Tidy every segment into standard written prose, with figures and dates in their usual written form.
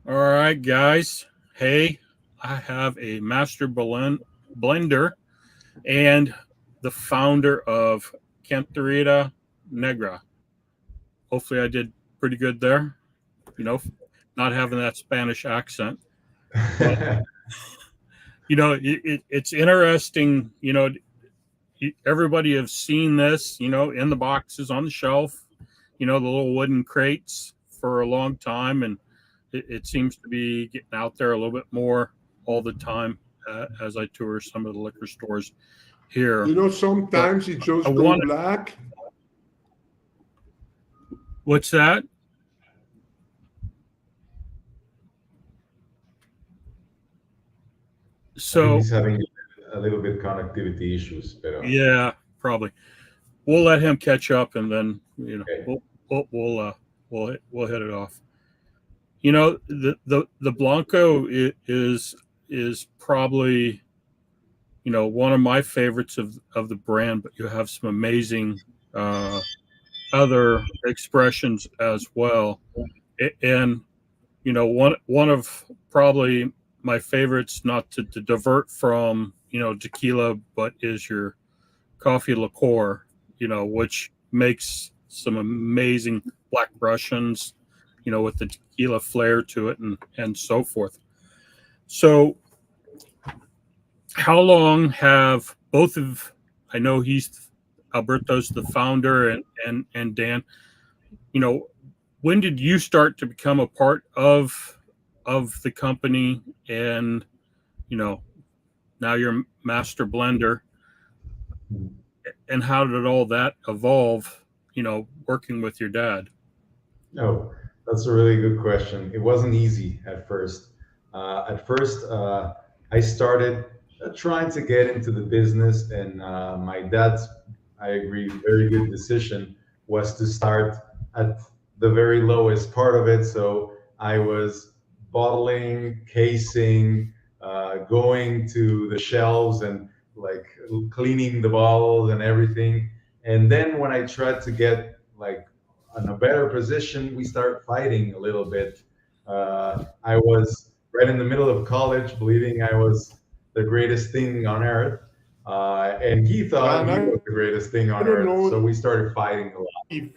All right, guys. Hey, I have a master blender and the founder of Cantera Negra. Hopefully, I did pretty good there. You know, not having that Spanish accent, but it's interesting. Everybody has seen this. In the boxes on the shelf. The little wooden crates for a long time, and it seems to be getting out there a little bit more all the time as I tour some of the liquor stores here. But Sometimes it I just go want black. what's that? I think So he's having a little bit connectivity issues, but yeah, probably we'll let him catch up, and then okay. we'll hit it off. The Blanco is probably one of my favorites of the brand, but you have some amazing uh, other expressions as well. And one of probably my favorites, not to divert from tequila, but is your coffee liqueur, which makes some amazing black Russians, with the tequila flair to it and so forth. So how long have both of, I know he's Alberto's the founder, and Dan, you know when did you start to become a part of the company, and you know now you're master blender, and how did all that evolve, working with your dad? No, that's a really good question. It wasn't easy at first. I started trying to get into the business, and my dad's, I agree, very good decision was to start at the very lowest part of it. So I was bottling, casing, going to the shelves and like cleaning the bottles and everything. And then when I tried to get like in a better position, we started fighting a little bit. I was right in the middle of college, believing I was the greatest thing on earth, and he Yeah, thought and he I was the greatest thing on don't earth. So know we started fighting a lot. if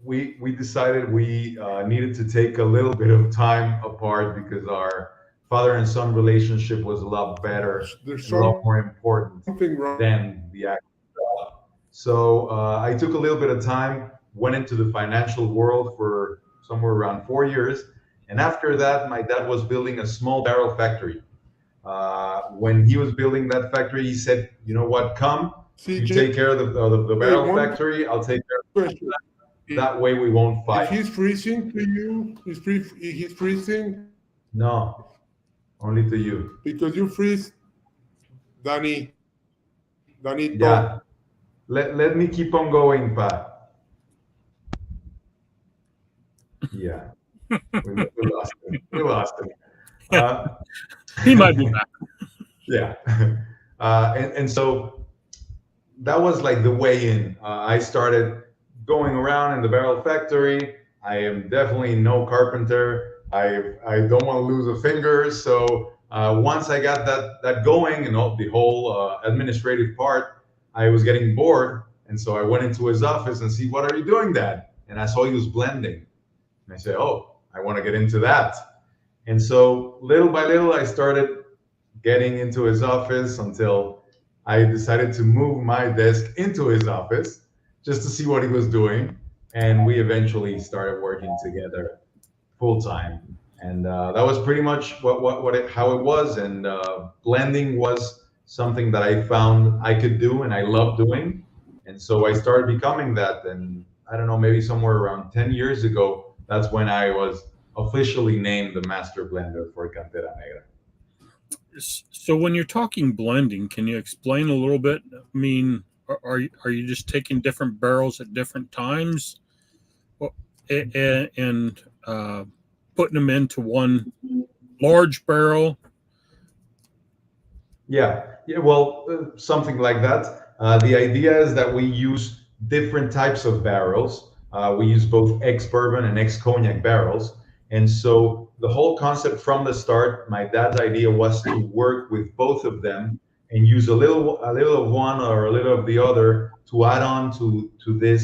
We decided we needed to take a little bit of time apart because our father and son relationship was a lot better there's and a lot more important something wrong. than the actual job. So I took a little bit of time, went into the financial world for somewhere around 4 years, and after that, my dad was building a small barrel factory. When he was building that factory, he said, "You know what? Come, you CJ, take care of the barrel one factory. I'll take care of question. If that way we won't if fight." he's freezing to you, he's freezing No, only to you. because you freeze, Danny talk. Yeah. Let me keep on going, Pa. Yeah. We lost him. We lost him. Uh, He might be back. yeah. And so that was like the way in. I started going around in the barrel factory. I am definitely no carpenter. I don't want to lose a finger. So once I got that going and all, the whole administrative part, I was getting bored, and so I went into his office and see, what are you doing, Dad? And I saw he was blending, and I said, oh, I want to get into that. And so little by little, I started getting into his office until I decided to move my desk into his office just to see what he was doing. And we eventually started working together full time. And that was pretty much how it was. And blending was something that I found I could do and I love doing. And so I started becoming that. And I don't know, maybe somewhere around 10 years ago, that's when I was officially named the master blender for Cantera Negra. So when you're talking blending, can you explain a little bit? I mean, are you just taking different barrels at different times, and putting them into one large barrel? Yeah, well, something like that. The idea is that we use different types of barrels. We use both ex bourbon and ex cognac barrels, And so the whole concept from the start, my dad's idea was to work with both of them and use a little of one or a little of the other to add on to this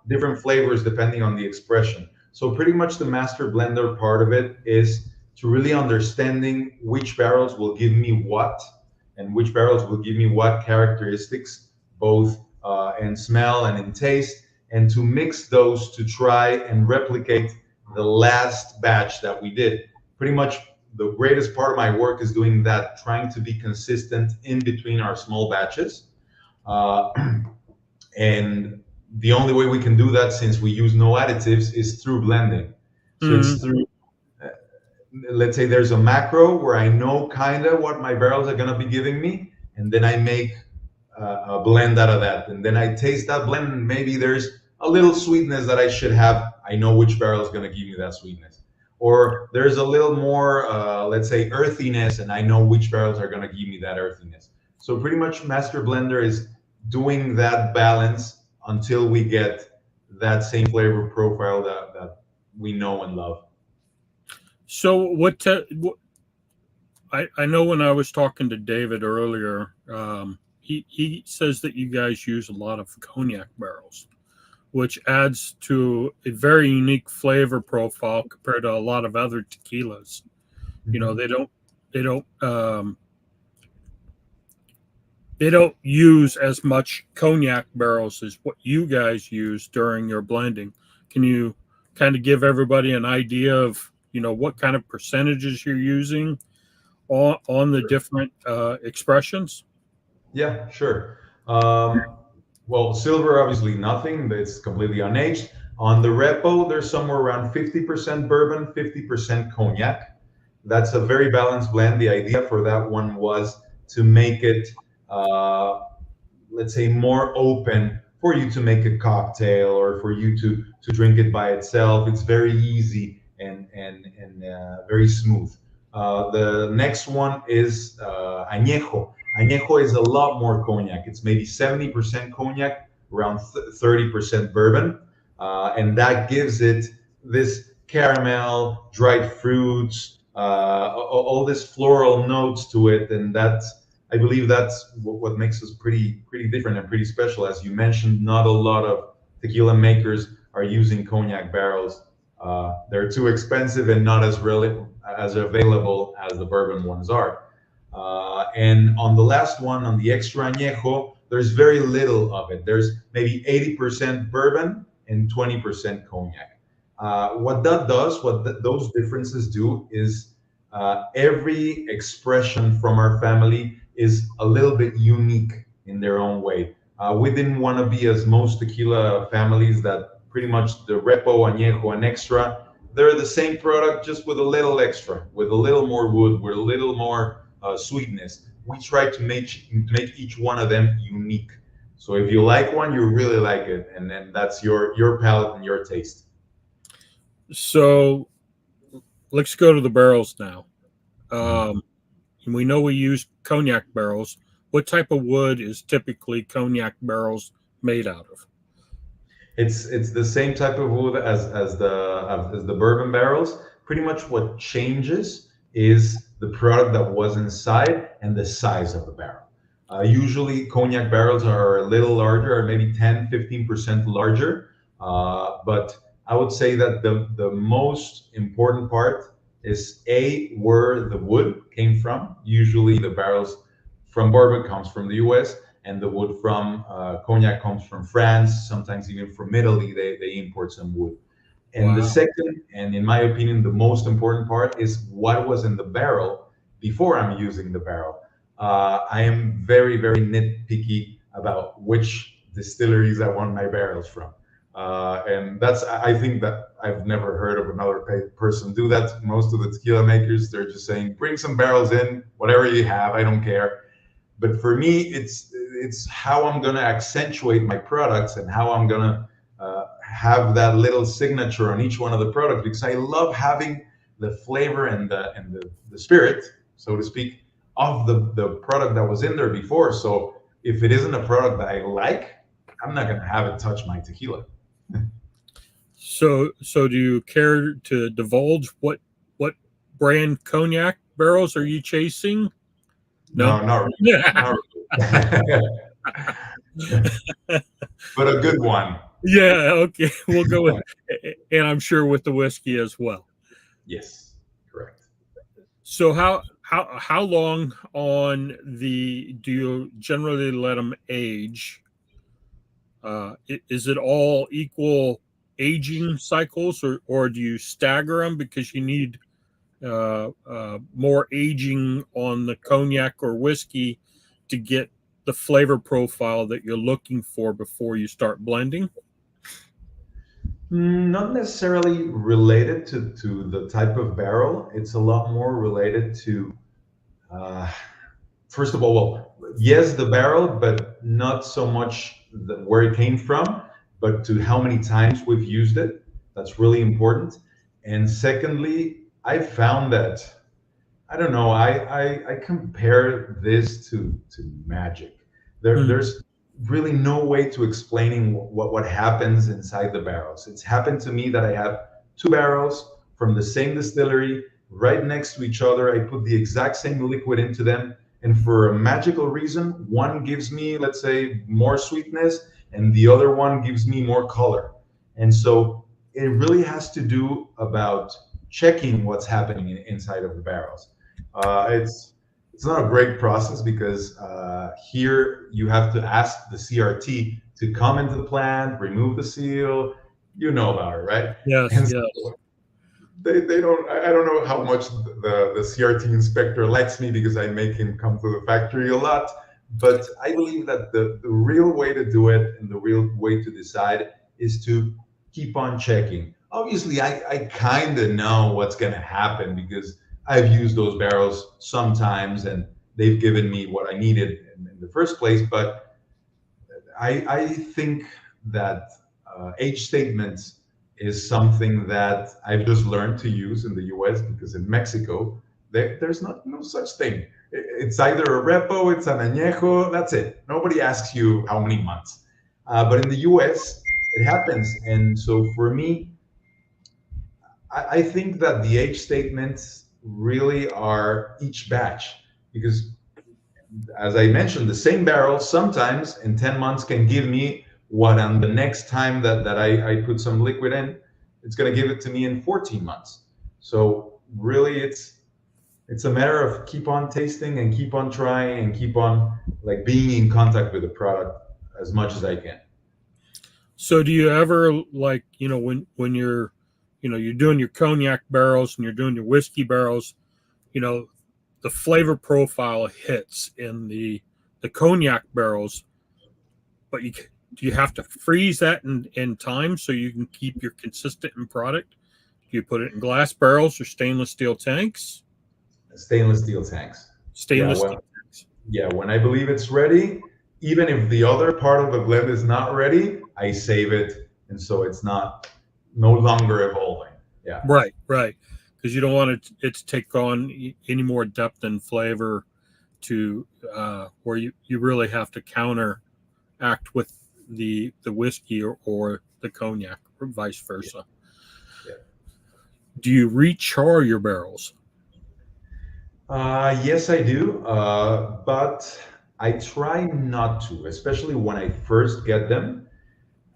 different flavors depending on the expression. So pretty much the master blender part of it is to really understanding which barrels will give me what and which barrels will give me what characteristics, both in smell and in taste, and to mix those to try and replicate the last batch that we did. Pretty much the greatest part of my work is doing that, trying to be consistent in between our small batches. Uh, and the only way we can do that, since we use no additives, is through blending. So it's through, let's say there's a macro where I know kind of what my barrels are going to be giving me, and then I make a blend out of that. And then I taste that blend, and maybe there's a little sweetness that I should have. I know which barrel is going to give me that sweetness. Or there's a little more, let's say, earthiness, and I know which barrels are going to give me that earthiness. So pretty much Master Blender is doing that balance until we get that same flavor profile that we know and love. So I know when I was talking to David earlier, he says that you guys use a lot of cognac barrels, which adds to a very unique flavor profile compared to a lot of other tequilas. You know, they don't use as much cognac barrels as what you guys use during your blending. Can you kind of give everybody an idea of, you know, what kind of percentages you're using on the different expressions? Yeah, sure. Well, silver, obviously nothing. It's completely unaged. On the repo, there's somewhere around 50% bourbon, 50% cognac. That's a very balanced blend. The idea for that one was to make it, let's say, more open for you to make a cocktail or for you to drink it by itself. It's very easy and very smooth. The next one is añejo. Añejo is a lot more cognac. It's maybe 70% cognac, around 30% bourbon. And that gives it this caramel, dried fruits, all this floral notes to it. And I believe that's what makes us pretty different and pretty special. As you mentioned, not a lot of tequila makers are using cognac barrels. They're too expensive and not as available as the bourbon ones are. And on the last one, on the extra añejo, there's very little of it. There's maybe 80% bourbon and 20% cognac. What that does, those differences do, is every expression from our family is a little bit unique in their own way. We didn't want to be as most tequila families that pretty much the repo, añejo, and extra, they're the same product just with a little extra, with a little more wood, with a little more sweetness. We try to make each one of them unique. So if you like one, you really like it, and then that's your palate and your taste. So let's go to the barrels now. We know we use cognac barrels. What type of wood is typically cognac barrels made out of? It's the same type of wood as the bourbon barrels. Pretty much what changes is the product that was inside and the size of the barrel. Usually cognac barrels are a little larger, or maybe 10-15% larger. But I would say that the most important part is where the wood came from. Usually the barrels from bourbon comes from the US, and the wood from cognac comes from France, sometimes even from Italy. They import some wood. And the second, and in my opinion, the most important part is what was in the barrel before I'm using the barrel. I am very, very nitpicky about which distilleries I want my barrels from. And I think that I've never heard of another person do that. Most of the tequila makers, they're just saying, bring some barrels in, whatever you have, I don't care. But for me, it's how I'm going to accentuate my products and how I'm going to have that little signature on each one of the products, because I love having the flavor and the spirit, so to speak, of the product that was in there before. So if it isn't a product that I like, I'm not going to have it touch my tequila. So do you care to divulge what brand cognac barrels are you chasing? No, not really. Yeah. Not really. But a good one. Yeah, okay. We'll go with, and I'm sure with the whiskey as well. Yes, correct. So how long on do you generally let them age? Is it all equal aging cycles, or do you stagger them because you need more aging on the cognac or whiskey to get the flavor profile that you're looking for before you start blending? Not necessarily related to the type of barrel. It's a lot more related to, uh, first of all, well, yes, the barrel, but not so much where it came from, but to how many times we've used it. That's really important. And secondly, I found that I don't know. I compare this to magic. There's really no way to explaining what happens inside the barrels. It's happened to me that I have two barrels from the same distillery right next to each other. I put the exact same liquid into them, and for a magical reason, one gives me, let's say, more sweetness, and the other one gives me more color. And so it really has to do about checking what's happening inside of the barrels. It's not a great process because here you have to ask the CRT to come into the plant, remove the seal. You know about it, right? Yes, And yes. so they don't. I don't know how much the CRT inspector likes me because I make him come to the factory a lot. But I believe that the real way to do it and the real way to decide is to keep on checking. Obviously, I kind of know what's going to happen because I've used those barrels sometimes and they've given me what I needed in the first place. But I think that age statements is something that I've just learned to use in the US because in Mexico, there's no such thing. It's either a repo, it's an añejo, that's it. Nobody asks you how many months. But in the US, it happens. And so for me, I think that the age statements really are each batch because, as I mentioned, the same barrel sometimes in 10 months can give me what on the next time that I put some liquid in, it's going to give it to me in 14 months. So really it's a matter of keep on tasting and keep on trying and keep on like being in contact with the product as much as I can. So do you ever, like, when you're doing your cognac barrels and you're doing your whiskey barrels, the flavor profile hits in the cognac barrels, but do you have to freeze that in time so you can keep your consistent in product? Do you put it in glass barrels or stainless steel tanks? Stainless steel tanks. Stainless steel tanks. Yeah, when I believe it's ready, even if the other part of the blend is not ready, I save it, and so it's no longer evolving. Yeah. Right. Because you don't want it to take on any more depth and flavor to where you really have to counteract with the whiskey or the cognac or vice versa. Yeah. Do you rechar your barrels? Yes, I do, but I try not to, especially when I first get them.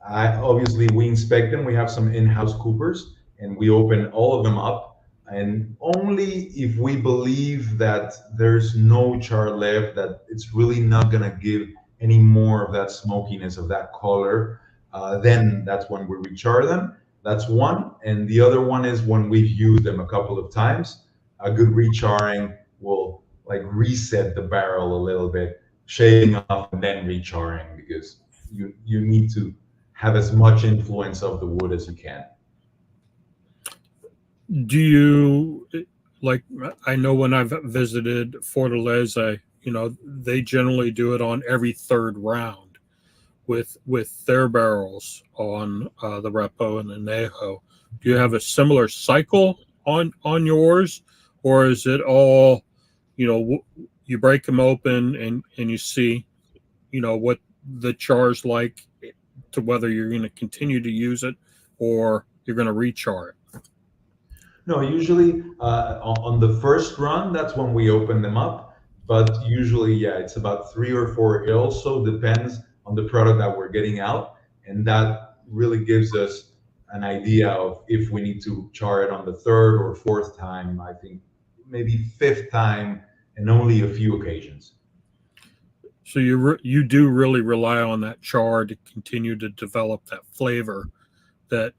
Obviously, we inspect them. We have some in-house coopers, and we open all of them up. And only if we believe that there's no char left, that it's really not gonna give any more of that smokiness of that color, then that's when we rechar them. That's one. And the other one is when we've used them a couple of times. A good recharring will like reset the barrel a little bit, shaving off and then recharring because you need to have as much influence of the wood as you can. Do you, like, I know when I've visited Fortaleza, they generally do it on every third round with their barrels on the Repo and the Añejo. Do you have a similar cycle on yours, or is it all, you break them open and you see, what the char's like to whether you're going to continue to use it or you're going to rechar it? No, usually on the first run, that's when we open them up. But usually, yeah, it's about 3 or 4. It also depends on the product that we're getting out, and that really gives us an idea of if we need to char it on the third or fourth time. I think maybe fifth time, and only a few occasions. So you do really rely on that char to continue to develop that flavor that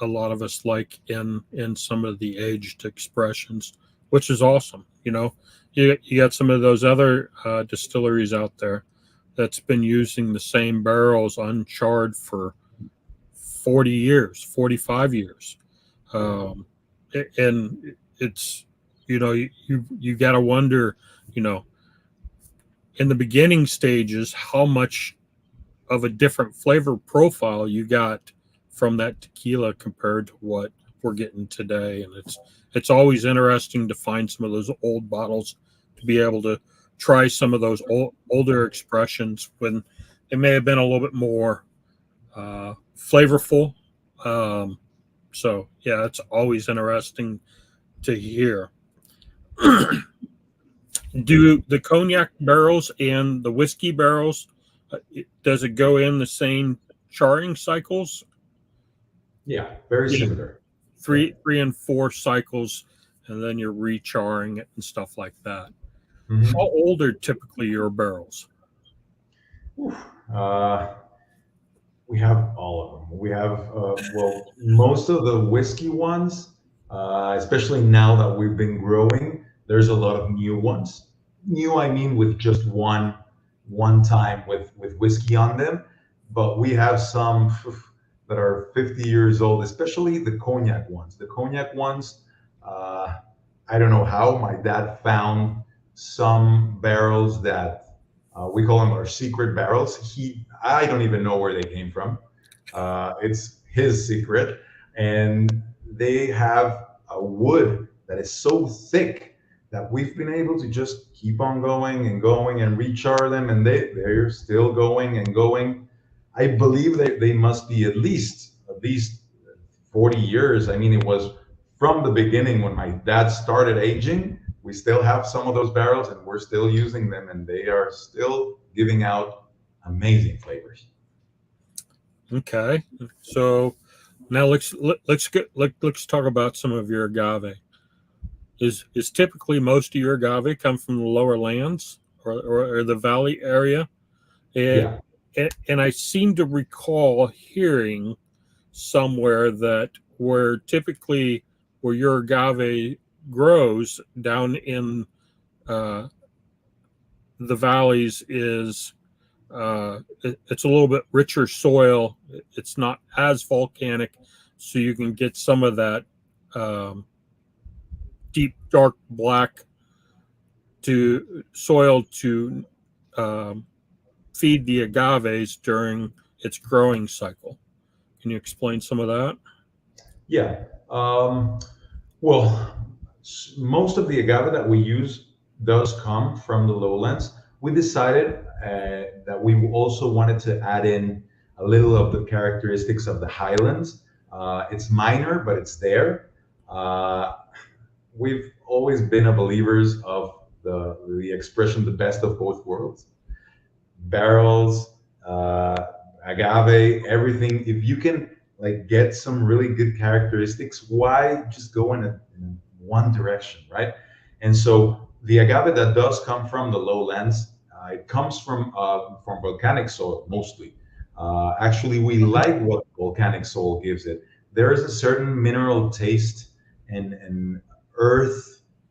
a lot of us like in some of the aged expressions, which is awesome. You got some of those other distilleries out there that's been using the same barrels uncharred for 40 years, 45 years. And it's, you got to wonder, in the beginning stages, how much of a different flavor profile you got from that tequila compared to what we're getting today. And it's always interesting to find some of those old bottles to be able to try some of those older expressions when it may have been a little bit more flavorful. So yeah, it's always interesting to hear. Do the cognac barrels and the whiskey barrels, does it go in the same charring cycles? Yeah, very similar. Three and 4 cycles, and then you're recharring it and stuff like that. Mm-hmm. How old are typically your barrels? We have all of them. We have, well, most of the whiskey ones, especially now that we've been growing, there's a lot of new ones. New, I mean, with just one time with whiskey on them. But we have some that are 50 years old, especially the cognac ones. The cognac ones, I don't know how my dad found some barrels that we call them our secret barrels. I don't even know where they came from. It's his secret, and they have a wood that is so thick that we've been able to just keep on going and going and rechar them, and they're still going and going. I believe they must be at least 40 years. I mean, it was from the beginning when my dad started aging. We still have some of those barrels, and we're still using them, and they are still giving out amazing flavors. Okay, so now let's talk about some of your agave. Is typically most of your agave come from the lower lands or the valley area? And, Yeah. and I seem to recall hearing somewhere that where your agave grows down in the valleys is it's a little bit richer soil. It's not as volcanic, so you can get some of that deep dark black to soil to feed the agaves during its growing cycle. Can you explain some of that? Yeah. Well, most of the agave that we use does come from the lowlands. We decided that we also wanted to add in a little of the characteristics of the highlands. It's minor, but it's there. We've always been a believers of the expression "the best of both worlds." Barrels, agave, everything. If you can like get some really good characteristics, why just go in one direction, right? And so the agave that does come from the lowlands, it comes from volcanic soil mostly. Actually, we like what volcanic soil gives it. There is a certain mineral taste and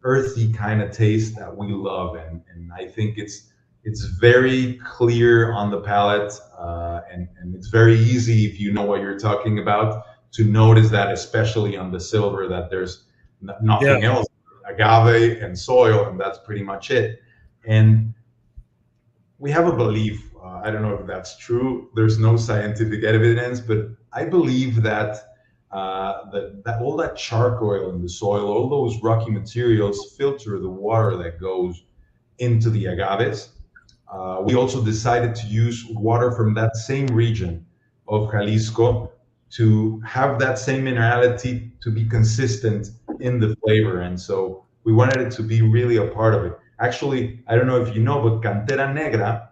earthy kind of taste that we love, and I think it's very clear on the palate, and it's very easy if you know what you're talking about to notice that, especially on the silver, that there's nothing else, agave and soil, and that's pretty much it. And we have a belief. I don't know if that's true. There's no scientific evidence, but I believe that that all that charcoal in the soil, all those rocky materials, filter the water that goes into the agaves. We also decided to use water from that same region of Jalisco to have that same minerality to be consistent in the flavor. And so we wanted it to be really a part of it. Actually, I don't know if you know, but Cantera Negra,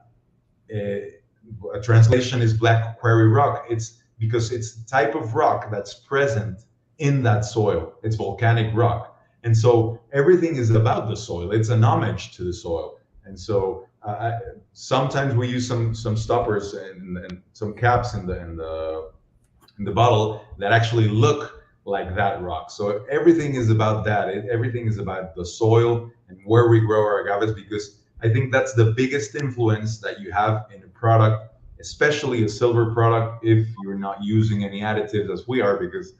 a translation is black quarry rock. It's because it's the type of rock that's present in that soil. It's volcanic rock. And so everything is about the soil. It's an homage to the soil. And so sometimes we use some stoppers and some caps in the bottle that actually look like that rock. So everything is about that. Everything is about the soil and where we grow our agaves, because I think that's the biggest influence that you have in a product, especially a silver product, if you're not using any additives as we are, because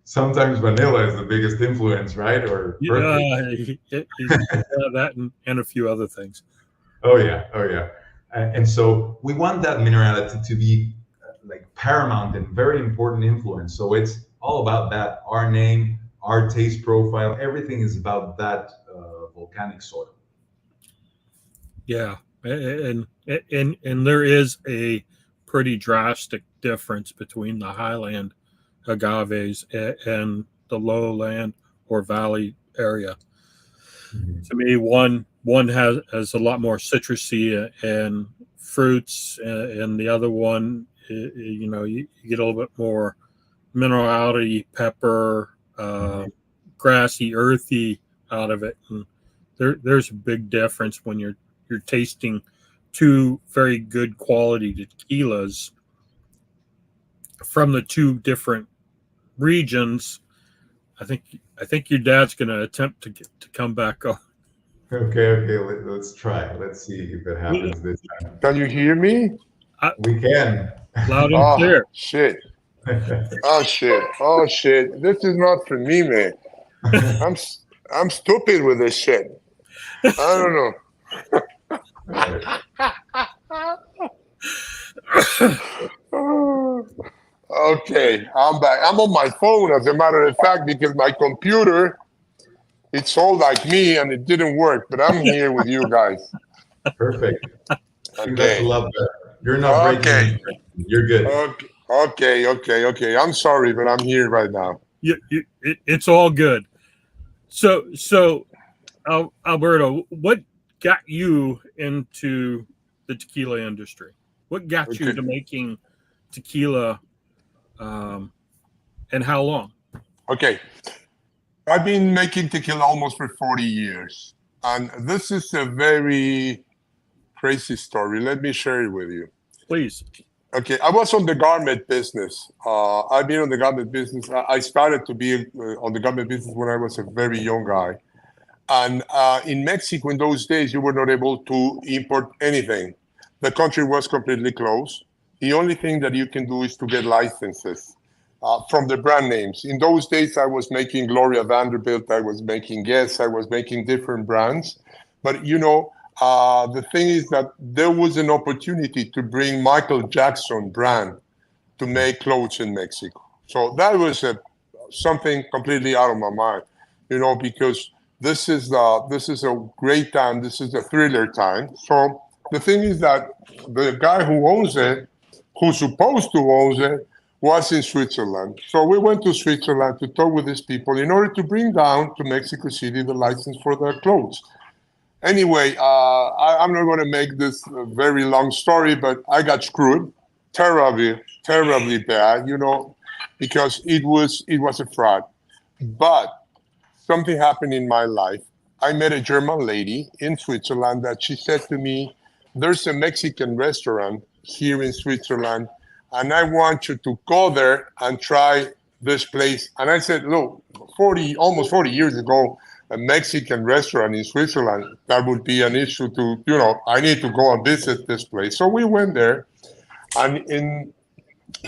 sometimes vanilla is the biggest influence, right? Or that and a few other things. Oh yeah. And so we want that minerality to be like paramount and very important influence. So it's all about that. Our name, our taste profile, everything is about that volcanic soil. Yeah, and there is a pretty drastic difference between the highland agaves and the lowland or valley area. Mm-hmm. To me, one has a lot more citrusy and fruits, and the other one, you get a little bit more minerality, pepper, grassy, earthy out of it. And there's a big difference when you're tasting two very good quality tequilas from the two different regions. I think your dad's going to attempt to come back on. Okay. Let's try. Let's see if it happens this time. Can you hear me? We can. Loud and clear. Shit. Oh shit. This is not for me, man. I'm stupid with this shit. I don't know. Okay, I'm back. I'm on my phone, as a matter of fact, because my computer, it's all like me and it didn't work, but I'm here with you guys. Perfect. Okay. Love that. You're not breaking. You're good. Okay. I'm sorry, but I'm here right now. It's all good. So, Alberto, what got you into the tequila industry? What got you to making tequila, and how long? Okay. I've been making tequila almost for 40 years. And this is a very crazy story. Let me share it with you. Please. Okay. I was on the garment business. I've been on the garment business. I started to be on the garment business when I was a very young guy. And in Mexico, in those days, you were not able to import anything. The country was completely closed. The only thing that you can do is to get licenses from the brand names. In those days, I was making Gloria Vanderbilt, I was making Guess, I was making different brands. But, the thing is that there was an opportunity to bring Michael Jackson brand to make clothes in Mexico. So that was something completely out of my mind, because this is a great time. This is a thriller time. So the thing is that the guy who owns it, who's supposed to own it, was in Switzerland. So we went to Switzerland to talk with these people in order to bring down to Mexico City the license for their clothes. Anyway, I'm not going to make this a very long story, but I got screwed terribly bad, because it was a fraud. But something happened in my life. I met a German lady in Switzerland that she said to me, there's a Mexican restaurant here in Switzerland, and I want you to go there and try this place. And I said, look, almost 40 years ago, a Mexican restaurant in Switzerland, that would be an issue to, I need to go and visit this place. So we went there. And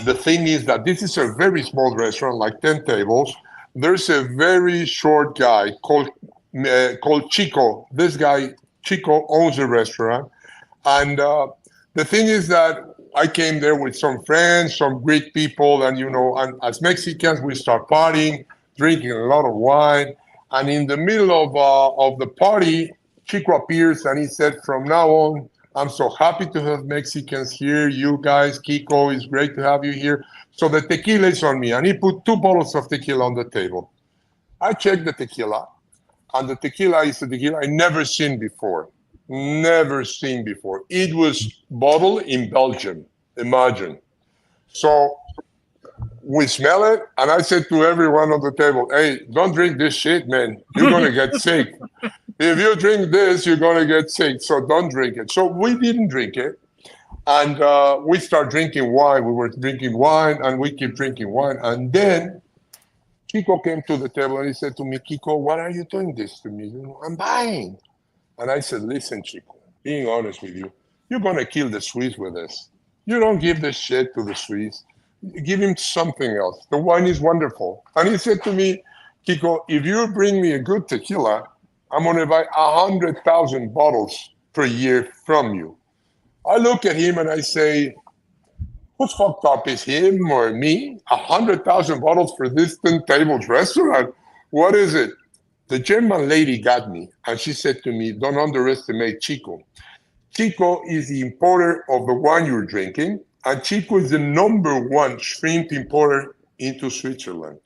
the thing is that this is a very small restaurant, like 10 tables. There's a very short guy called Chico. This guy, Chico, owns a restaurant. And the thing is that I came there with some friends, some Greek people, and and as Mexicans, we start partying, drinking a lot of wine. And in the middle of the party, Chico appears and he said, from now on, I'm so happy to have Mexicans here. You guys, Kiko, it's great to have you here. So the tequila is on me. And he put 2 bottles of tequila on the table. I checked the tequila, and the tequila is a tequila I never seen before. Never seen before. It was bottled in Belgium, imagine. So we smell it, and I said to everyone on the table, hey, don't drink this shit, man. You're going to get sick. If you drink this, you're going to get sick. So don't drink it. So we didn't drink it. And we start drinking wine. We were drinking wine, and we keep drinking wine. And then Kiko came to the table, and he said to me, Kiko, why are you doing this to me? You know, I'm buying. And I said, listen, Chico, being honest with you, you're going to kill the Swiss with this. You don't give this shit to the Swiss. Give him something else. The wine is wonderful. And he said to me, Kiko, if you bring me a good tequila, I'm going to buy 100,000 bottles per year from you. I look at him and I say, who's fucked up, is him or me? 100,000 bottles for this 10 tables restaurant? What is it? The German lady got me, and she said to me, don't underestimate Chico. Chico is the importer of the wine you're drinking, and Chico is the #1 shrimp importer into Switzerland.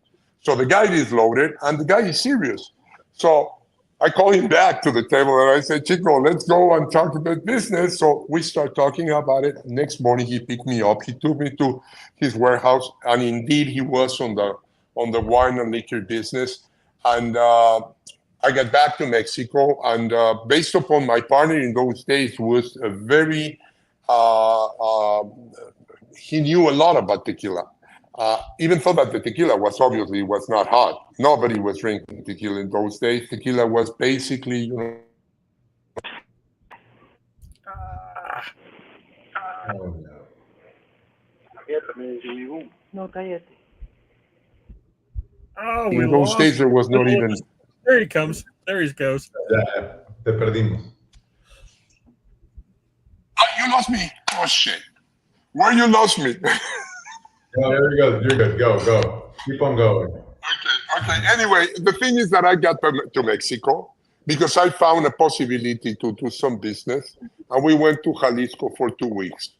So the guy is loaded, and the guy is serious. So I call him back to the table, and I said, Chico, let's go and talk about business. So we start talking about it. Next morning, he picked me up. He took me to his warehouse, and indeed, he was on the wine and liquor business. And I got back to Mexico, and based upon my partner in those days, who was a very, he knew a lot about tequila. Even though that the tequila was not hot. Nobody was drinking tequila in those days. Tequila was basically, you know. No, cállate. Oh, In those days, there was not even. There he comes. There he goes. Ya, te perdimos. Oh, you lost me. Oh, shit. Where you lost me? No, there you go. You're good. Go. Keep on going. Okay. Anyway, the thing is that I got to Mexico because I found a possibility to do some business, and we went to Jalisco for 2 weeks.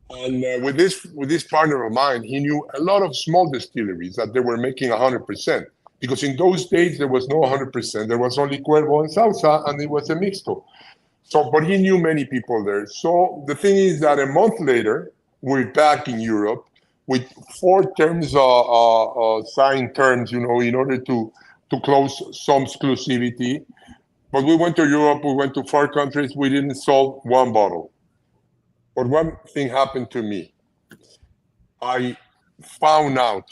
And with this partner of mine, he knew a lot of small distilleries that they were making 100%. Because in those days, there was no 100%. There was only Cuervo and Salsa, and it was a mixto. So, but he knew many people there. So the thing is that a month later, we're back in Europe with 4 terms, signed terms, you know, in order to close some exclusivity. But we went to Europe, we went to 4 countries, we didn't sell 1 bottle. But one thing happened to me. I found out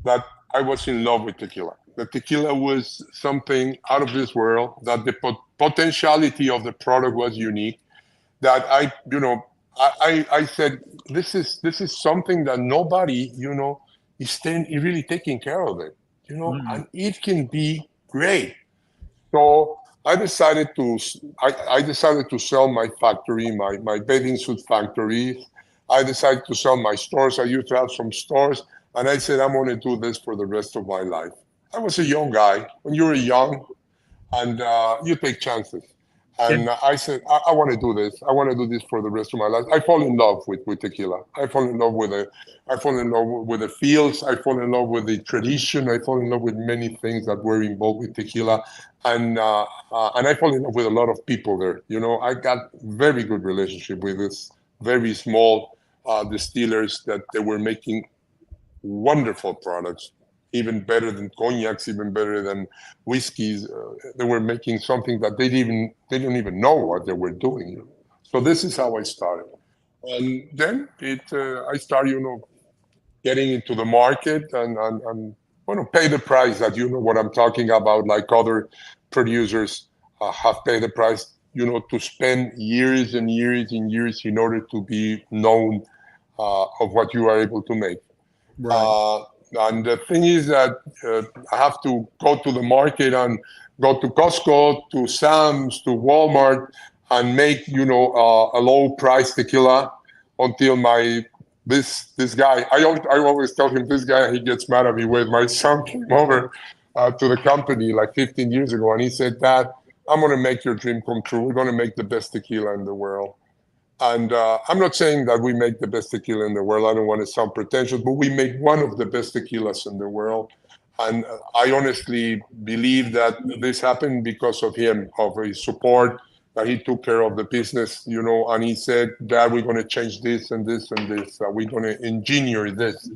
that I was in love with tequila. The tequila was something out of this world, that the potentiality of the product was unique, that I said, this is something that nobody, you know, is really taking care of it, you know, and it can be great. So I decided to sell my factory, my bathing suit factory. I decided to sell my stores. I used to have some stores, and I said, I'm going to do this for the rest of my life. I was a young guy. When you're young, and you take chances. And I said, I want to do this. I want to do this for the rest of my life. I fall in love with tequila. I fall in love with the fields. I fall in love with the tradition. I fall in love with many things that were involved with tequila. And I fall in love with a lot of people there. You know, I got very good relationship with this very small distillers that they were making wonderful products, even better than cognacs, even better than whiskeys. They were making something that they didn't even know what they were doing. So this is how I started. And then I started, you know, getting into the market and want to pay the price that, you know what I'm talking about, like other producers have paid the price, you know, to spend years and years and years in order to be known of what you are able to make. Right. And the thing is that I have to go to the market and go to Costco, to Sam's, to Walmart, and make, you know, a low price tequila until this guy. I always tell him, this guy, he gets mad at me when my son came over to the company like 15 years ago, and he said, Dad, I'm going to make your dream come true. We're going to make the best tequila in the world. And I'm not saying that we make the best tequila in the world. I don't want to sound pretentious, but we make one of the best tequilas in the world. And I honestly believe that this happened because of him, of his support, that he took care of the business, and he said, Dad, we're going to change this and this and this. We're going to engineer this.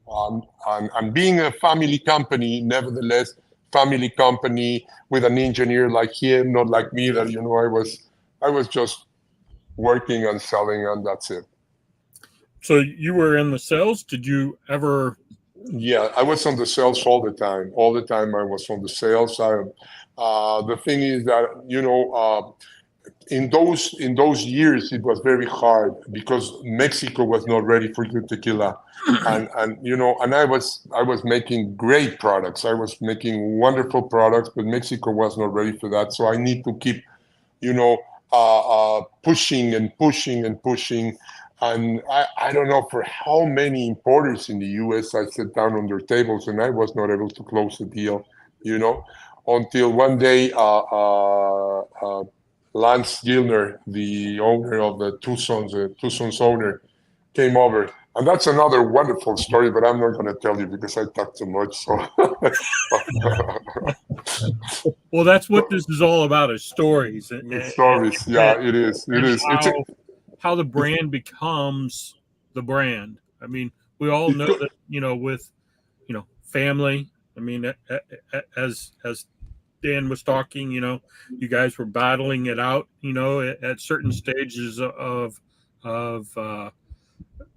And being a family company, nevertheless, family company with an engineer like him, not like me, that, I was just working and selling, and that's it. So you were in the sales. Did you ever? Yeah, I was on the sales all the time. All the time I was on the sales. The thing is that in those years it was very hard because Mexico was not ready for good tequila, and I was making great products. I was making wonderful products, but Mexico was not ready for that. So I need to keep pushing and pushing and pushing. And I don't know for how many importers in the U.S. I sat down on their tables and I was not able to close the deal, until one day Lance Gilner, the owner of the Tucson's owner, came over. And that's another wonderful story, but I'm not going to tell you because I talk too much. So, well, that's what this is all about: is stories. Stories, yeah, it is. It is. How the brand becomes the brand. I mean, we all know that, with, family. I mean, as Dan was talking, you guys were battling it out, at certain stages of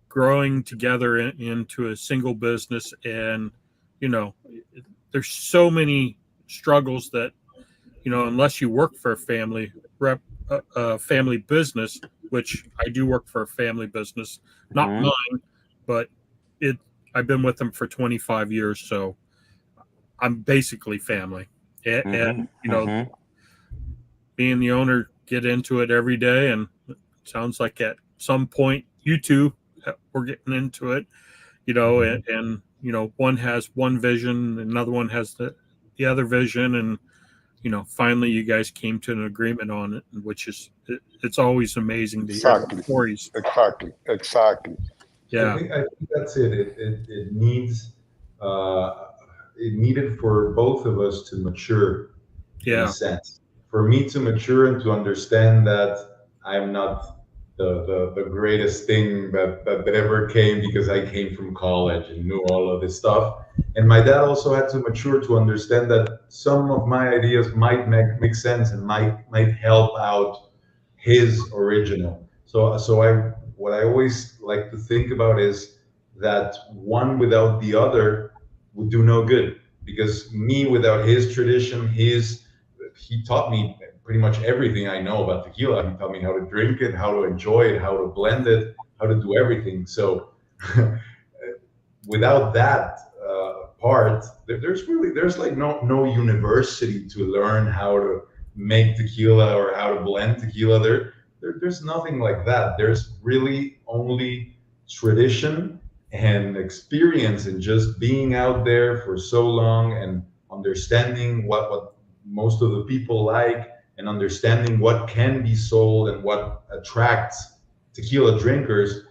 growing together into a single business. And, there's so many struggles that, unless you work for a family business, which I do work for a family business, not mine, but I've been with them for 25 years. So I'm basically family. And being the owner, get into it every day. And it sounds like at some point you two were getting into it, and one has one vision, another one has the other vision. And, finally you guys came to an agreement on it, which is, it's always amazing to hear stories. Exactly. Yeah. I think that's it. It needs, it needed for both of us to mature, in a sense. For me to mature and to understand that I'm not the greatest thing that ever came, because I came from college and knew all of this stuff. And my dad also had to mature to understand that some of my ideas might make sense and might help out his original. So what I always like to think about is that one without the other would do no good, because me without his tradition, he taught me pretty much everything I know about tequila. He taught me how to drink it, how to enjoy it, how to blend it, how to do everything. So without that part, there's like no university to learn how to make tequila or how to blend tequila. There's nothing like that. There's really only tradition and experience and just being out there for so long and understanding what most of the people like, and understanding what can be sold and what attracts tequila drinkers.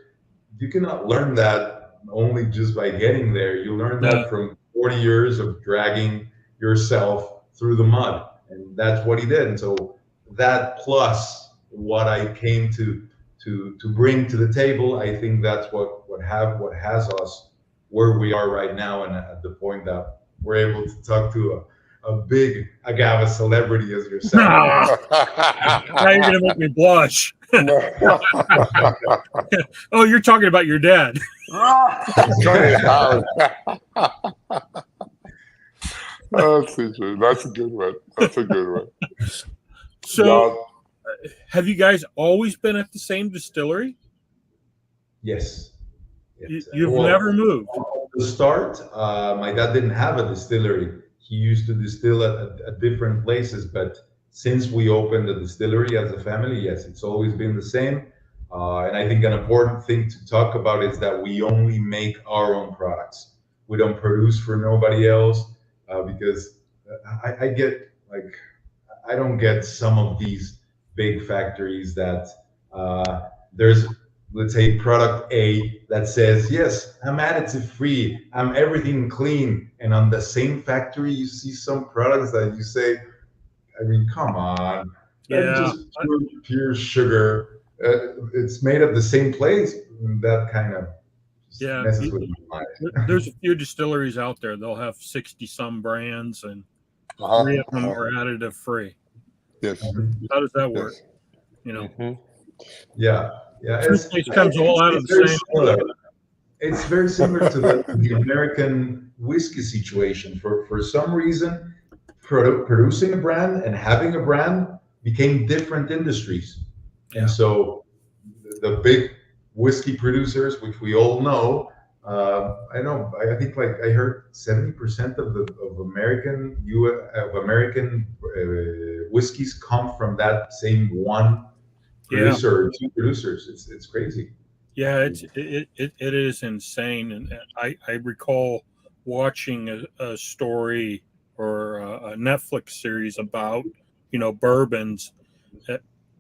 You cannot learn that only just by getting there. You learn that from 40 years of dragging yourself through the mud, and that's what he did. And so that plus what I came to bring to the table, I think that's what has us where we are right now, and at the point that we're able to talk to a big agave celebrity as yourself. Now you're gonna make me blush. Oh, you're talking about your dad. That's a good one. That's a good one. So, have you guys always been at the same distillery? Yes. You've never moved? To start, my dad didn't have a distillery. He used to distill at different places, but since we opened the distillery as a family, yes, it's always been the same. And I think an important thing to talk about is that we only make our own products. We don't produce for nobody else, because I get like, I don't get some of these big factories that there's, let's say, product A that says, yes, I'm additive free, I'm everything clean. And on the same factory, you see some products that you say, I mean, come on, that's Yeah, just pure sugar. It's made at the same place. That kind of yeah. messes with my mind. There's a few distilleries out there. They'll have 60 some brands, and Uh-huh. 3 of them are additive free. Yes. How does that work? Yes. You know, Yeah, yeah. toothpaste comes all out of the Very same. similar. It's very similar to the American whiskey situation. For some reason, producing a brand and having a brand became different industries. Yeah. And so the big whiskey producers, which we all know, I think like I heard 70% of American whiskeys come from that same one producer or two producers. It's crazy. Yeah, it is insane, and I recall watching a story or a Netflix series about bourbons,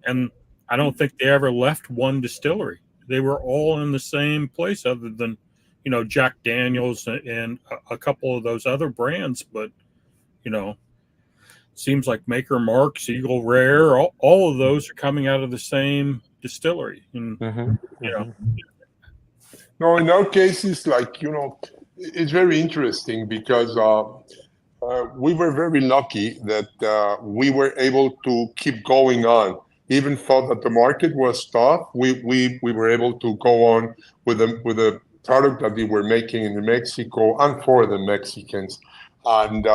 and I don't think they ever left one distillery. They were all in the same place, other than Jack Daniels and a couple of those other brands, but you know seems like Maker Mark's, Eagle Rare, all of those are coming out of the same distillery, and No, in our case, it's like, it's very interesting because we were very lucky that we were able to keep going on. Even though that the market was tough, we were able to go on with the product that we were making in Mexico and for the Mexicans. And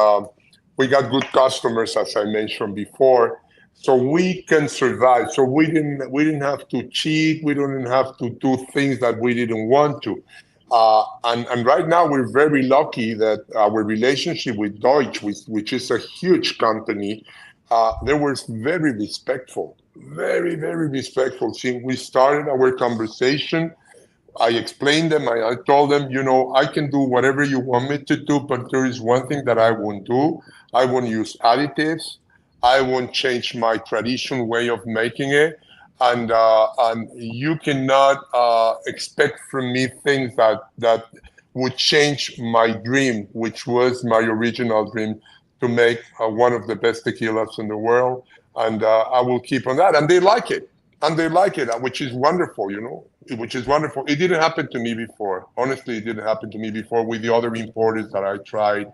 we got good customers, as I mentioned before. So we can survive. So we didn't have to cheat. We didn't have to do things that we didn't want to. And right now we're very lucky that our relationship with Deutsch, which is a huge company, they were very respectful, very, very respectful. Since we started our conversation, I explained them, I told them, I can do whatever you want me to do, but there is one thing that I won't do. I won't use additives. I won't change my traditional way of making it. And you cannot expect from me things that would change my dream, which was my original dream, to make one of the best tequilas in the world. And I will keep on that. And they like it. Which is wonderful, which is wonderful. It didn't happen to me before. Honestly, it didn't happen to me before with the other importers that I tried.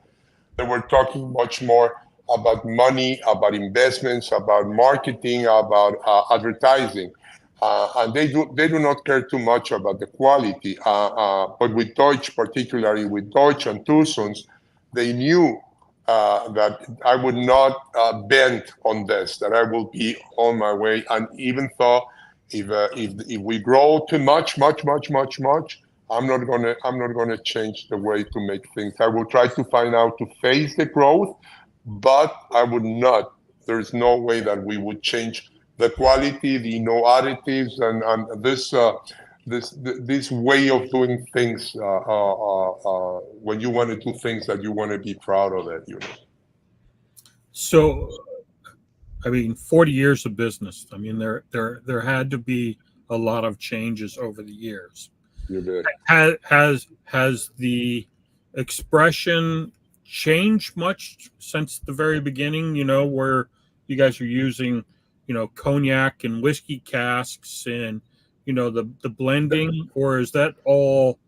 They were talking much more about money, about investments, about marketing, about advertising. And they do not care too much about the quality. But with Deutsch, particularly with Deutsch and Tucson's, they knew that I would not bend on this, that I will be on my way. And even though if we grow too much, I'm not gonna change the way to make things. I will try to find out to phase the growth, but I would not. There is no way that we would change the quality, the no additives, and this way of doing things when you want to do things that you want to be proud of it. So, I mean, 40 years of business. I mean, there had to be a lot of changes over the years. You bet. Has the expression changed much since the very beginning? Where you guys are using, cognac and whiskey casks and the blending, or is that all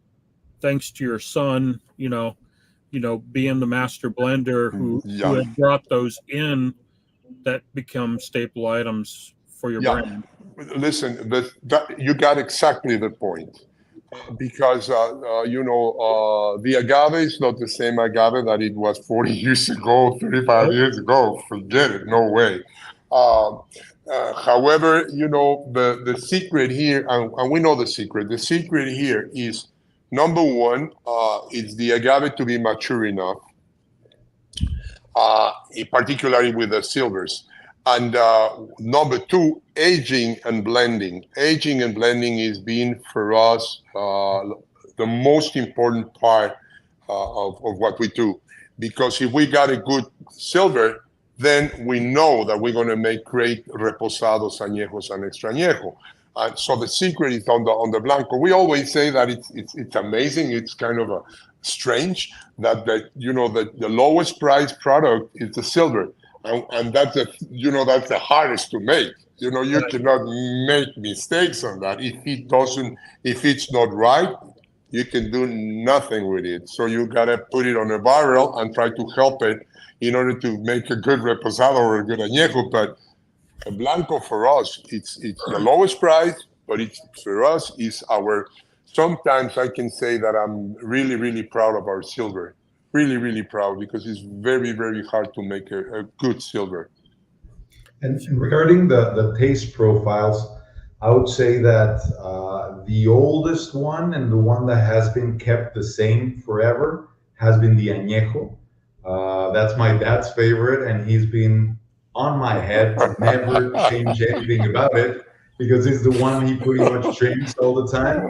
thanks to your son? Being the master blender who had brought those in that become staple items for your brand. Listen, you got exactly the point. Because the agave is not the same agave that it was 40 years ago, 35 years ago. Forget it, no way. However, the secret here, and we know the secret. The secret here is, number one, it's the agave to be mature enough, particularly with the silvers. And number two, aging and blending. Aging and blending is being, for us, the most important part of what we do. Because if we got a good silver, then we know that we're going to make great reposados, añejos, and extrañejo. So the secret is on the blanco. We always say that it's amazing. It's kind of strange that the lowest price product is the silver, and that's that's the hardest to make. You cannot make mistakes on that. If it's not right, you can do nothing with it. So you gotta put it on a barrel and try to help it in order to make a good reposado or a good añejo. But a blanco for us, it's the lowest price, but for us is our. Sometimes I can say that I'm really, really proud of our silver. Really, really proud, because it's very, very hard to make a good silver. And regarding the taste profiles, I would say that the oldest one and the one that has been kept the same forever has been the añejo. That's my dad's favorite, and he's been on my head to never change anything about it, because it's the one he pretty much drinks all the time.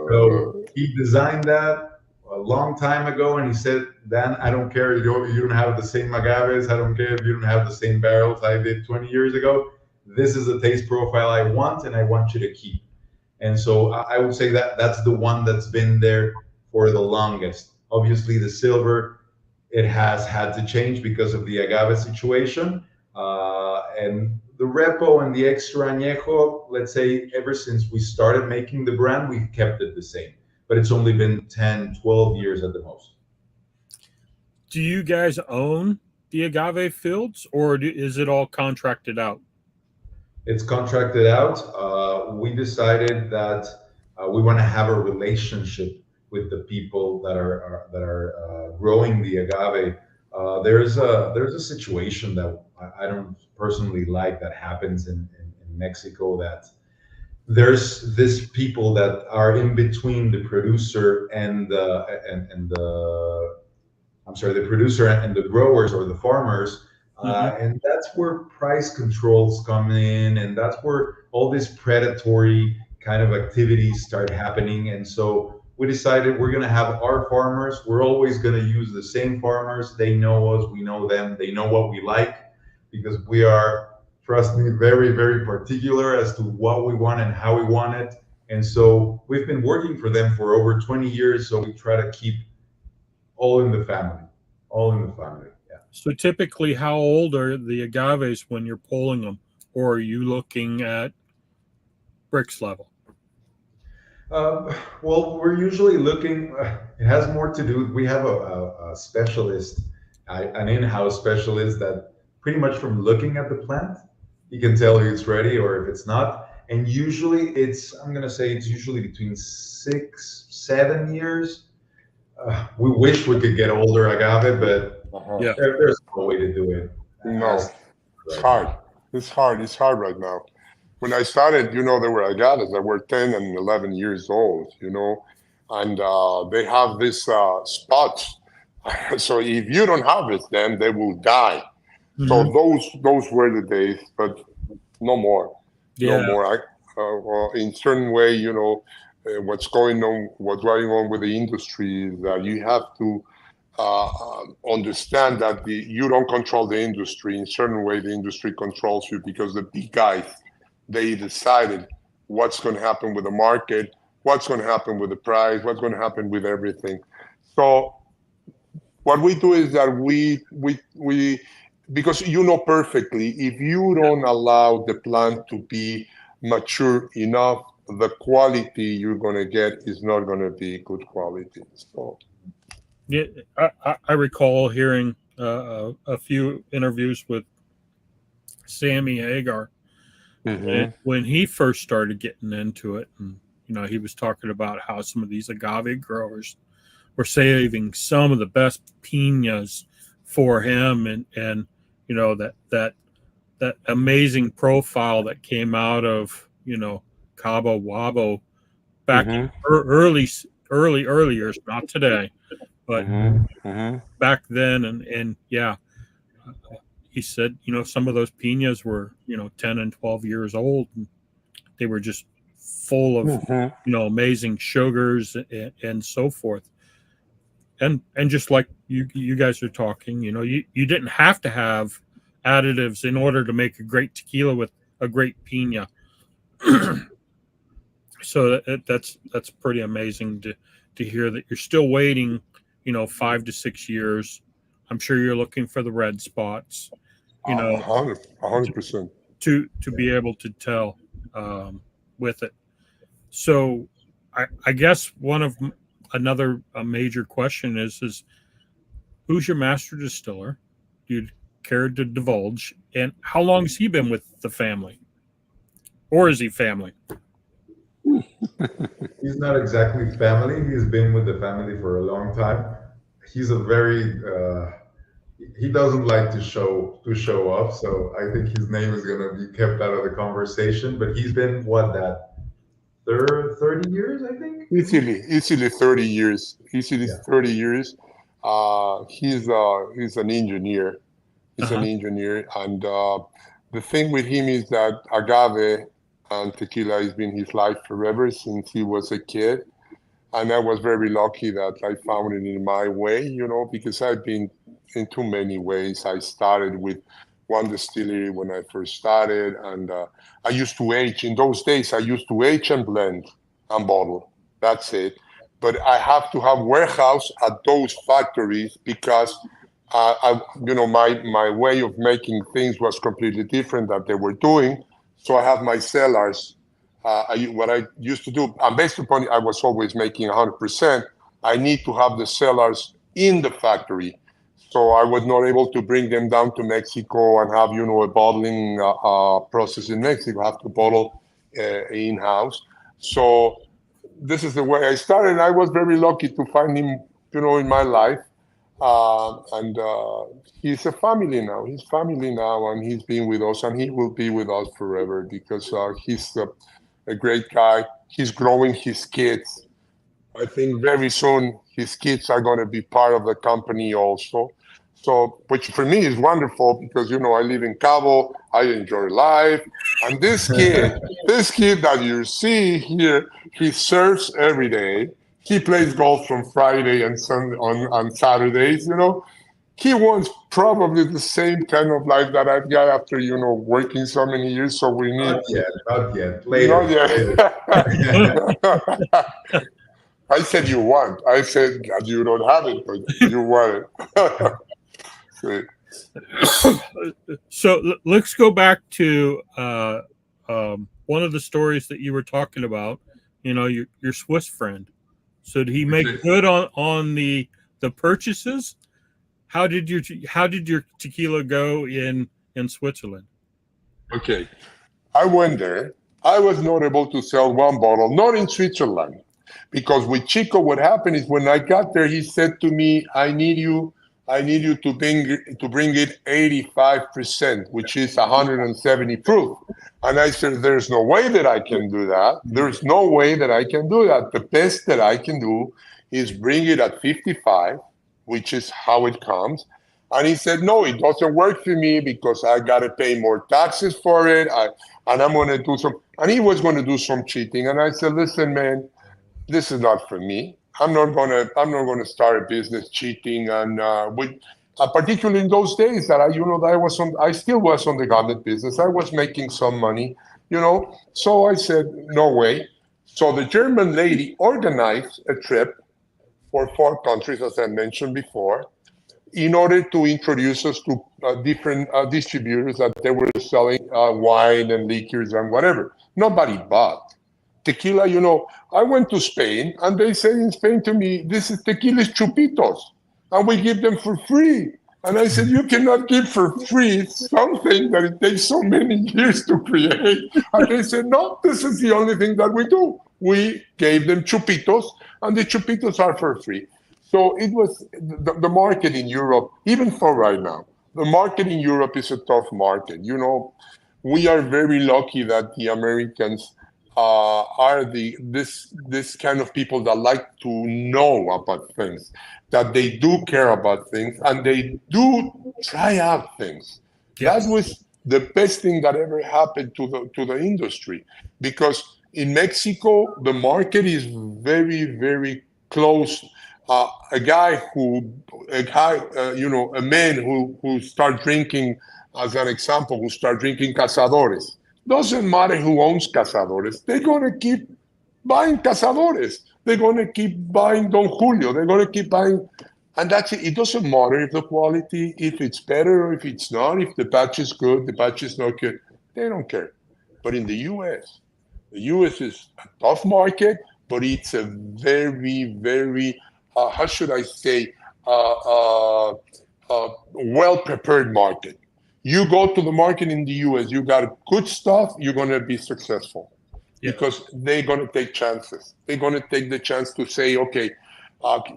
So he designed that a long time ago, and he said, Dan, I don't care if you don't have the same agaves, I don't care if you don't have the same barrels I did 20 years ago. This is the taste profile I want, and I want you to keep. And so I would say that that's the one that's been there for the longest. Obviously, the silver, it has had to change because of the agave situation. And the repo and the extra añejo, let's say ever since we started making the brand, we've kept it the same. But it's only been 10, 12 years at the most. Do you guys own the agave fields, or is it all contracted out? It's contracted out. We decided that we want to have a relationship with the people that are growing the agave. There's a situation that I don't personally like that happens in Mexico, that there's this people that are in between the producer and the producer and the growers or the farmers. And that's where price controls come in, and that's where all these predatory kind of activities start happening. And so we decided we're going to have our farmers. We're always going to use the same farmers. They know us, we know them, they know what we like, because we are, trust me, very, very particular as to what we want and how we want it. And so we've been working for them for over 20 years. So we try to keep all in the family. Yeah. So typically, how old are the agaves when you're pulling them, or are you looking at bricks level? Well, we're usually looking, it has more to do, we have a specialist, an in-house specialist that pretty much from looking at the plant, he can tell you it's ready or if it's not. And usually I'm going to say it's usually between 6, 7 years. We wish we could get older agave, but there's no way to do it. No, it's hard. It's hard right now. When I started, there were agaves that were 10 and 11 years old, and they have these spots. So if you don't harvest them, they will die. So those were the days, but no more. No more. In certain way, what's going on with the industry is that you have to understand that you don't control the industry. In certain way, the industry controls you, because the big guys, they decided what's going to happen with the market, what's going to happen with the price, what's going to happen with everything. So what we do is that we because perfectly, if you don't allow the plant to be mature enough, the quality you're going to get is not going to be good quality. So yeah, I recall hearing a few interviews with Sammy Hagar. When he first started getting into it, and he was talking about how some of these agave growers were saving some of the best piñas for him, and that amazing profile that came out of Cabo Wabo back in early years, not today, but back then, and he said, some of those piñas were, 10 and 12 years old, and they were just full of, amazing sugars and so forth. And just like you guys are talking, you didn't have to have additives in order to make a great tequila with a great piña. So that's pretty amazing to hear that you're still waiting, 5 to 6 years. I'm sure you're looking for the red spots, 100%. to be able to tell with it. So I guess another major question is who's your master distiller? Do you care to divulge? And how long has he been with the family? Or is he family? He's not exactly family. He's been with the family for a long time. He's a very he doesn't like to show off, so I think his name is gonna be kept out of the conversation. But he's been 30 years, I think. Easily 30 years. Easily Yeah. 30 years. He's an engineer. He's an engineer, and the thing with him is that agave and tequila has been his life forever since he was a kid. And I was very lucky that I found it in my way, because I've been in too many ways. I started with one distillery when I first started, and I used to age. In those days, I used to age and blend and bottle. That's it. But I have to have warehouse at those factories because my way of making things was completely different that they were doing. So I have my cellars. What I used to do, and based upon it, I was always making 100%. I need to have the cellars in the factory. So I was not able to bring them down to Mexico and have, a bottling process in Mexico. I have to bottle in-house. So this is the way I started. I was very lucky to find him, in my life. And he's a family now. He's family now, and he's been with us, and he will be with us forever because he's a great guy. He's growing his kids. I think very soon his kids are going to be part of the company also. So, which for me is wonderful because, I live in Cabo, I enjoy life. And this kid that you see here, he surfs every day. He plays golf from Friday and on Saturdays, He wants probably the same kind of life that I've got after, working so many years. So we need... Not yet. Later. Not yet. I said you want. I said you don't have it, but you want it. So let's go back to one of the stories that you were talking about. Your Swiss friend. So did he make good on the purchases? How did your tequila go in Switzerland? Okay, I went there. I was not able to sell one bottle, not in Switzerland, because with Chico, what happened is when I got there, he said to me, "I need you to bring it 85%, which is 170 proof." And I said, "There's no way that I can do that. There's no way that I can do that. The best that I can do is bring it at 55, which is how it comes." And he said, "No, it doesn't work for me because I got to pay more taxes for it. And I'm going to do and he was going to do some cheating. And I said, "Listen, man, this is not for me. I'm not going to start a business cheating." And particularly in those days that I still was on the garment business. I was making some money, So I said, "No way." So the German lady organized a trip for 4 countries, as I mentioned before, in order to introduce us to different distributors that they were selling wine and liquors and whatever. Nobody bought tequila. I went to Spain and they say in Spain to me, "This is tequila's chupitos, and we give them for free." And I said, "You cannot give for free something that it takes so many years to create." And they said, "No, this is the only thing that we do. We gave them chupitos, and the chupitos are for free." So it was the market in Europe, even for right now, the market in Europe is a tough market. We are very lucky that the Americans are this kind of people that like to know about things, that they do care about things, and they do try out things. Yes. That was the best thing that ever happened to the industry, because in Mexico the market is very, very close. A man who start drinking as an example, who start drinking Cazadores. Doesn't matter who owns Cazadores. They're going to keep buying Cazadores. They're going to keep buying Don Julio. They're going to keep buying. And that's it. It doesn't matter if the quality, if it's better or if it's not, if the batch is good, the batch is not good. They don't care. But in the U.S., the U.S. is a tough market, but it's a very, very, how should I say, well-prepared market. You go to the market in the U.S., you got good stuff, you're going to be successful. Yeah. Because they're going to take chances. They're going to take the chance to say, okay,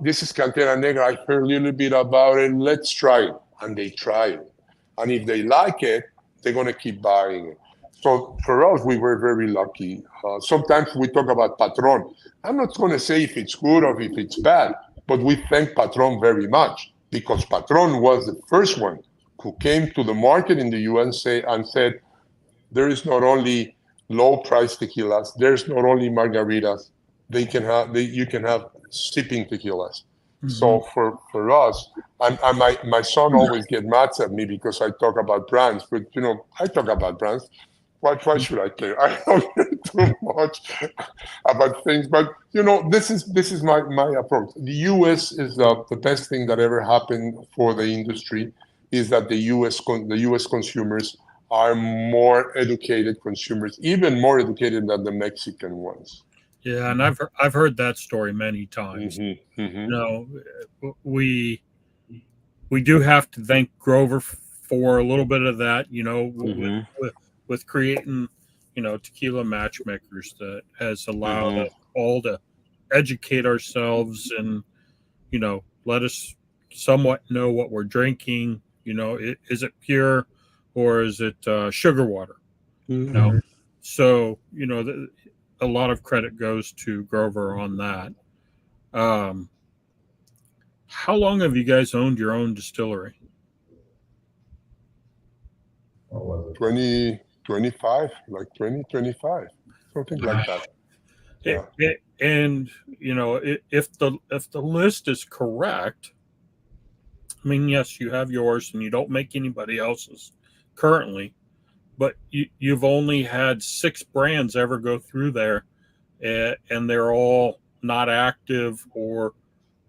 this is Cantera Negra. I heard a little bit about it. Let's try it. And they try it. And if they like it, they're going to keep buying it. So for us, we were very lucky. Sometimes we talk about Patron. I'm not going to say if it's good or if it's bad, but we thank Patron very much because Patron was the first one who came to the market in the US and said, there is not only low-price tequilas, there's not only margaritas, you can have sipping tequilas. Mm-hmm. So for us, and my son always gets mad at me because I talk about brands, but I talk about brands. Why should I care? I don't care too much about things, but this is my approach. The U.S. is the best thing that ever happened for the industry. Is that the U.S. consumers are more educated consumers, even more educated than the Mexican ones. Yeah, and I've heard that story many times. Mm-hmm, mm-hmm. We do have to thank Grover for a little bit of that. Mm-hmm. with creating, tequila matchmakers that has allowed mm-hmm. us all to educate ourselves and, let us somewhat know what we're drinking. Is it pure or is it sugar water? Mm-hmm. So, a lot of credit goes to Grover on that. How long have you guys owned your own distillery? 25, like 2025, something like that. Yeah. And if the list is correct, I mean, yes, you have yours and you don't make anybody else's currently, but you've only had 6 brands ever go through there, and they're all not active or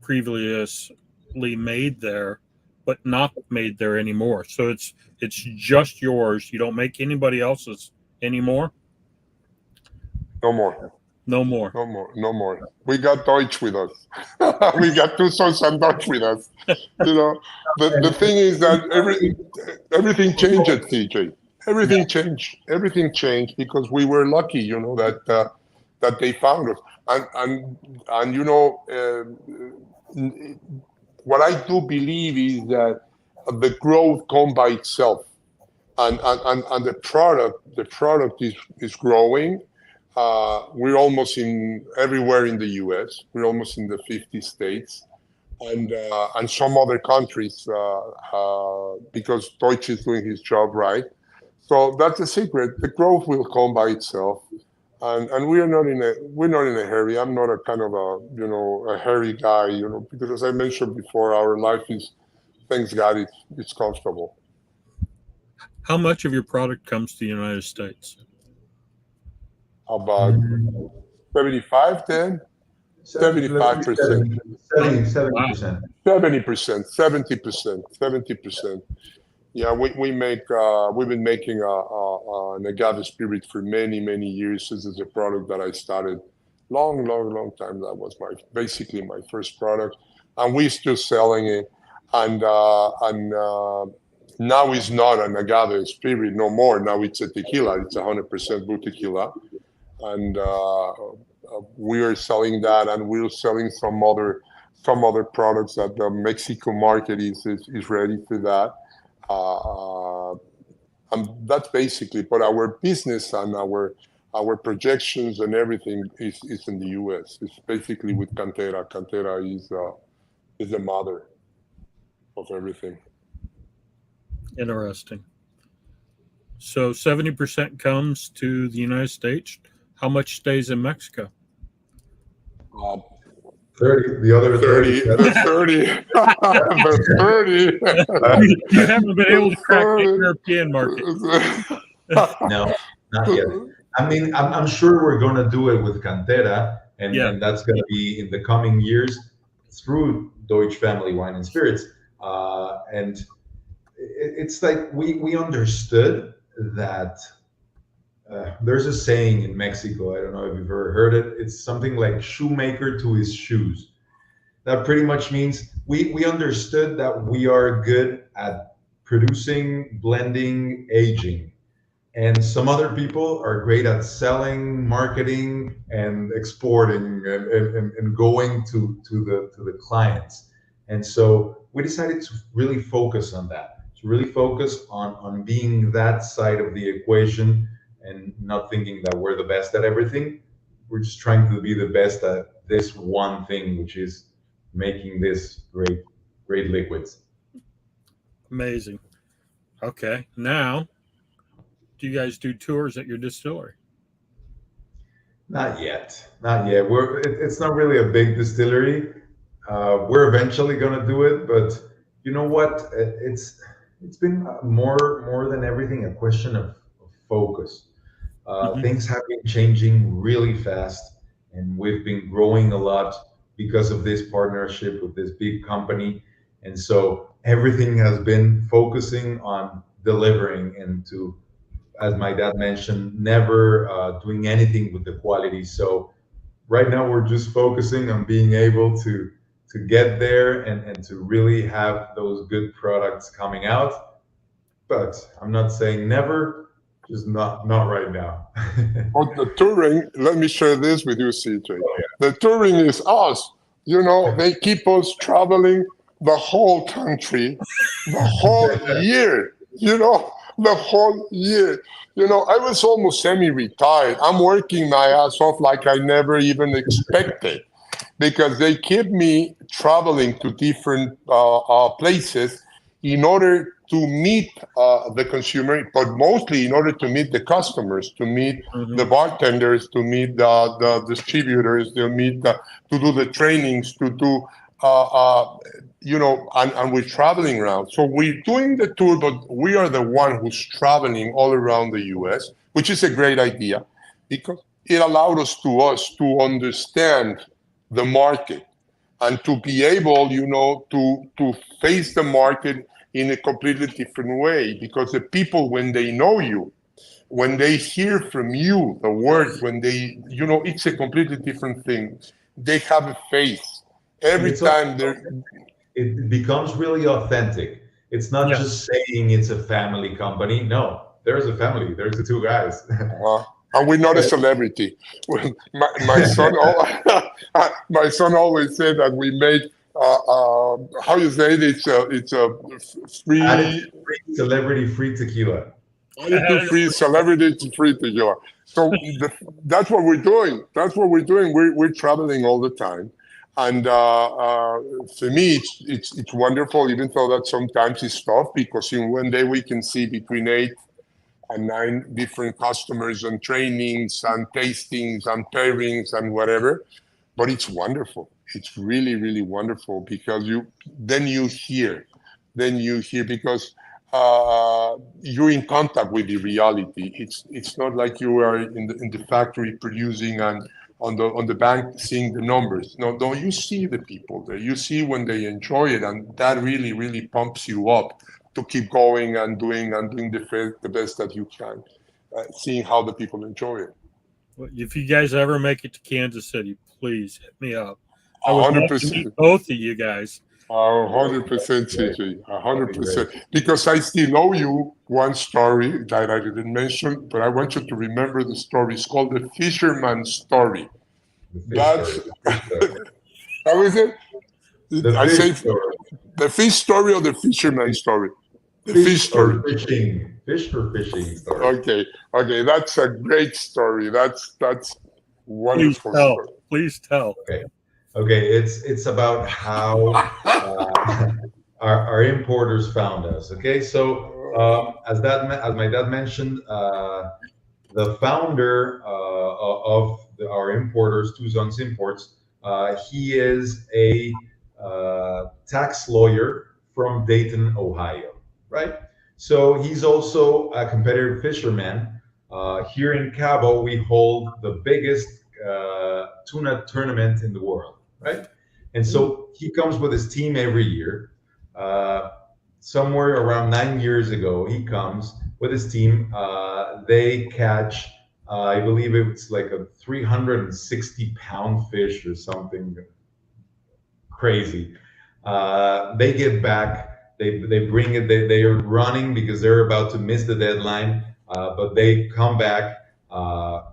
previously made there, but not made there anymore. So it's just yours. You don't make anybody else's anymore? No more. No more. No more. No more. We got Deutsch with us. We got two sons and Deutsch with us. The thing is that everything changed at CJ. Everything changed. Everything changed because we were lucky, that they found us. And what I do believe is that the growth comes by itself, and the product is growing. We're almost everywhere in the U.S. We're almost in the 50 states, and some other countries because Deutsch is doing his job right. So that's the secret. The growth will come by itself, and we're not in a hurry. I'm not a kind of a hurry guy, because as I mentioned before, our life is, thanks God, it's comfortable. How much of your product comes to the United States? About 75, then 75%. 70%. 70%. Yeah, we've been making an agave spirit for many years. This is a product that I started long time. That was basically my first product, and we're still selling it. And now it's not an agave spirit no more. Now it's a tequila. It's 100% blue tequila, and we are selling that, and we're selling some other products that the Mexico market is ready for that. And that's basically, but our business and our projections and everything is in the U.S. It's basically with Cantera. Cantera is the mother of everything. Interesting. So 70% comes to the United States. How much stays in Mexico? 30, the other 30, 30. the 30, the 30. You haven't been able to crack the European market. No, not yet. I mean, I'm sure we're going to do it with Cantera, and that's going to be in the coming years through Deutsche Family Wine and Spirits. And it's like we understood that there's a saying in Mexico. I don't know if you've ever heard it. It's something like shoemaker to his shoes. That pretty much means we understood that we are good at producing, blending, aging. And some other people are great at selling, marketing, and exporting and going to the clients. And so we decided to really focus on that, to really focus on being that side of the equation and not thinking that we're the best at everything. We're just trying to be the best at this one thing, which is making this great liquids. Amazing. Okay. Now, do you guys do tours at your distillery? Not yet. It's not really a big distillery. We're eventually going to do it, but you know what? It's been more than everything a question of focus. Things have been changing really fast, and we've been growing a lot because of this partnership with this big company. And so everything has been focusing on delivering and to, as my dad mentioned, never doing anything with the quality. So right now we're just focusing on being able to get there and to really have those good products coming out. But I'm not saying never, just not right now. But the touring, let me share this with you, CJ. Oh, yeah. The touring is us. You know, they keep us traveling the whole country, the whole year, you know, the whole year. You know, I was almost semi-retired. I'm working my ass off like I never even expected, because they keep me traveling to different places in order to meet the consumer, but mostly in order to meet the customers, to meet the bartenders, to meet the distributors, to do the trainings, to do, you know, and we're traveling around. So we're doing the tour, but we are the one who's traveling all around the U.S., which is a great idea because it allowed us to understand the market and to be able, you know, to face the market in a completely different way, because the people, when they know you, when they hear from you the words, when they, you know, it's a completely different thing. They have a face every time it becomes really authentic. It's not just saying it's a family company. No, there's a family. There's the two guys. And we're not a celebrity. My son, my son always said that we made how you say it? It's a free celebrity-free tequila. Additive-Free celebrity-free tequila. So that's what we're doing. That's what we're doing. We're traveling all the time, and for me, it's wonderful. Even though that sometimes it's tough, because in one day we can see between 8 and 9 different customers and trainings and tastings and pairings and whatever. But it's wonderful. It's really, really wonderful, because you hear because you're in contact with the reality. It's not like you are in the factory producing and on the bank seeing the numbers. No, you see the people there. You see when they enjoy it, and that really, really pumps you up to keep going and doing the best that you can, seeing how the people enjoy it. Well, if you guys ever make it to Kansas City, please hit me up. 100%. Both of you guys. 100%, CJ. 100%. Because I still know you. One story that I didn't mention, but I want you to remember the story. It's called the Fisherman Story. That's how is it? The fish story or the fisherman story? The fish story. Fish or fishing story. Okay. That's a great story. That's wonderful. Please tell. Okay. It's about how our importers found us. Okay, so as my dad mentioned, the founder of our importers, Two Sons Imports, He is a tax lawyer from Dayton, Ohio, right? So he's also a competitive fisherman. Here in Cabo, we hold the biggest tuna tournament in the world, right? And so he comes with his team every year. Somewhere around 9 years ago, he comes with his team. They catch, I believe it's like a 360-pound fish or something crazy. They get back, they bring it, they are running because they're about to miss the deadline, but they come back,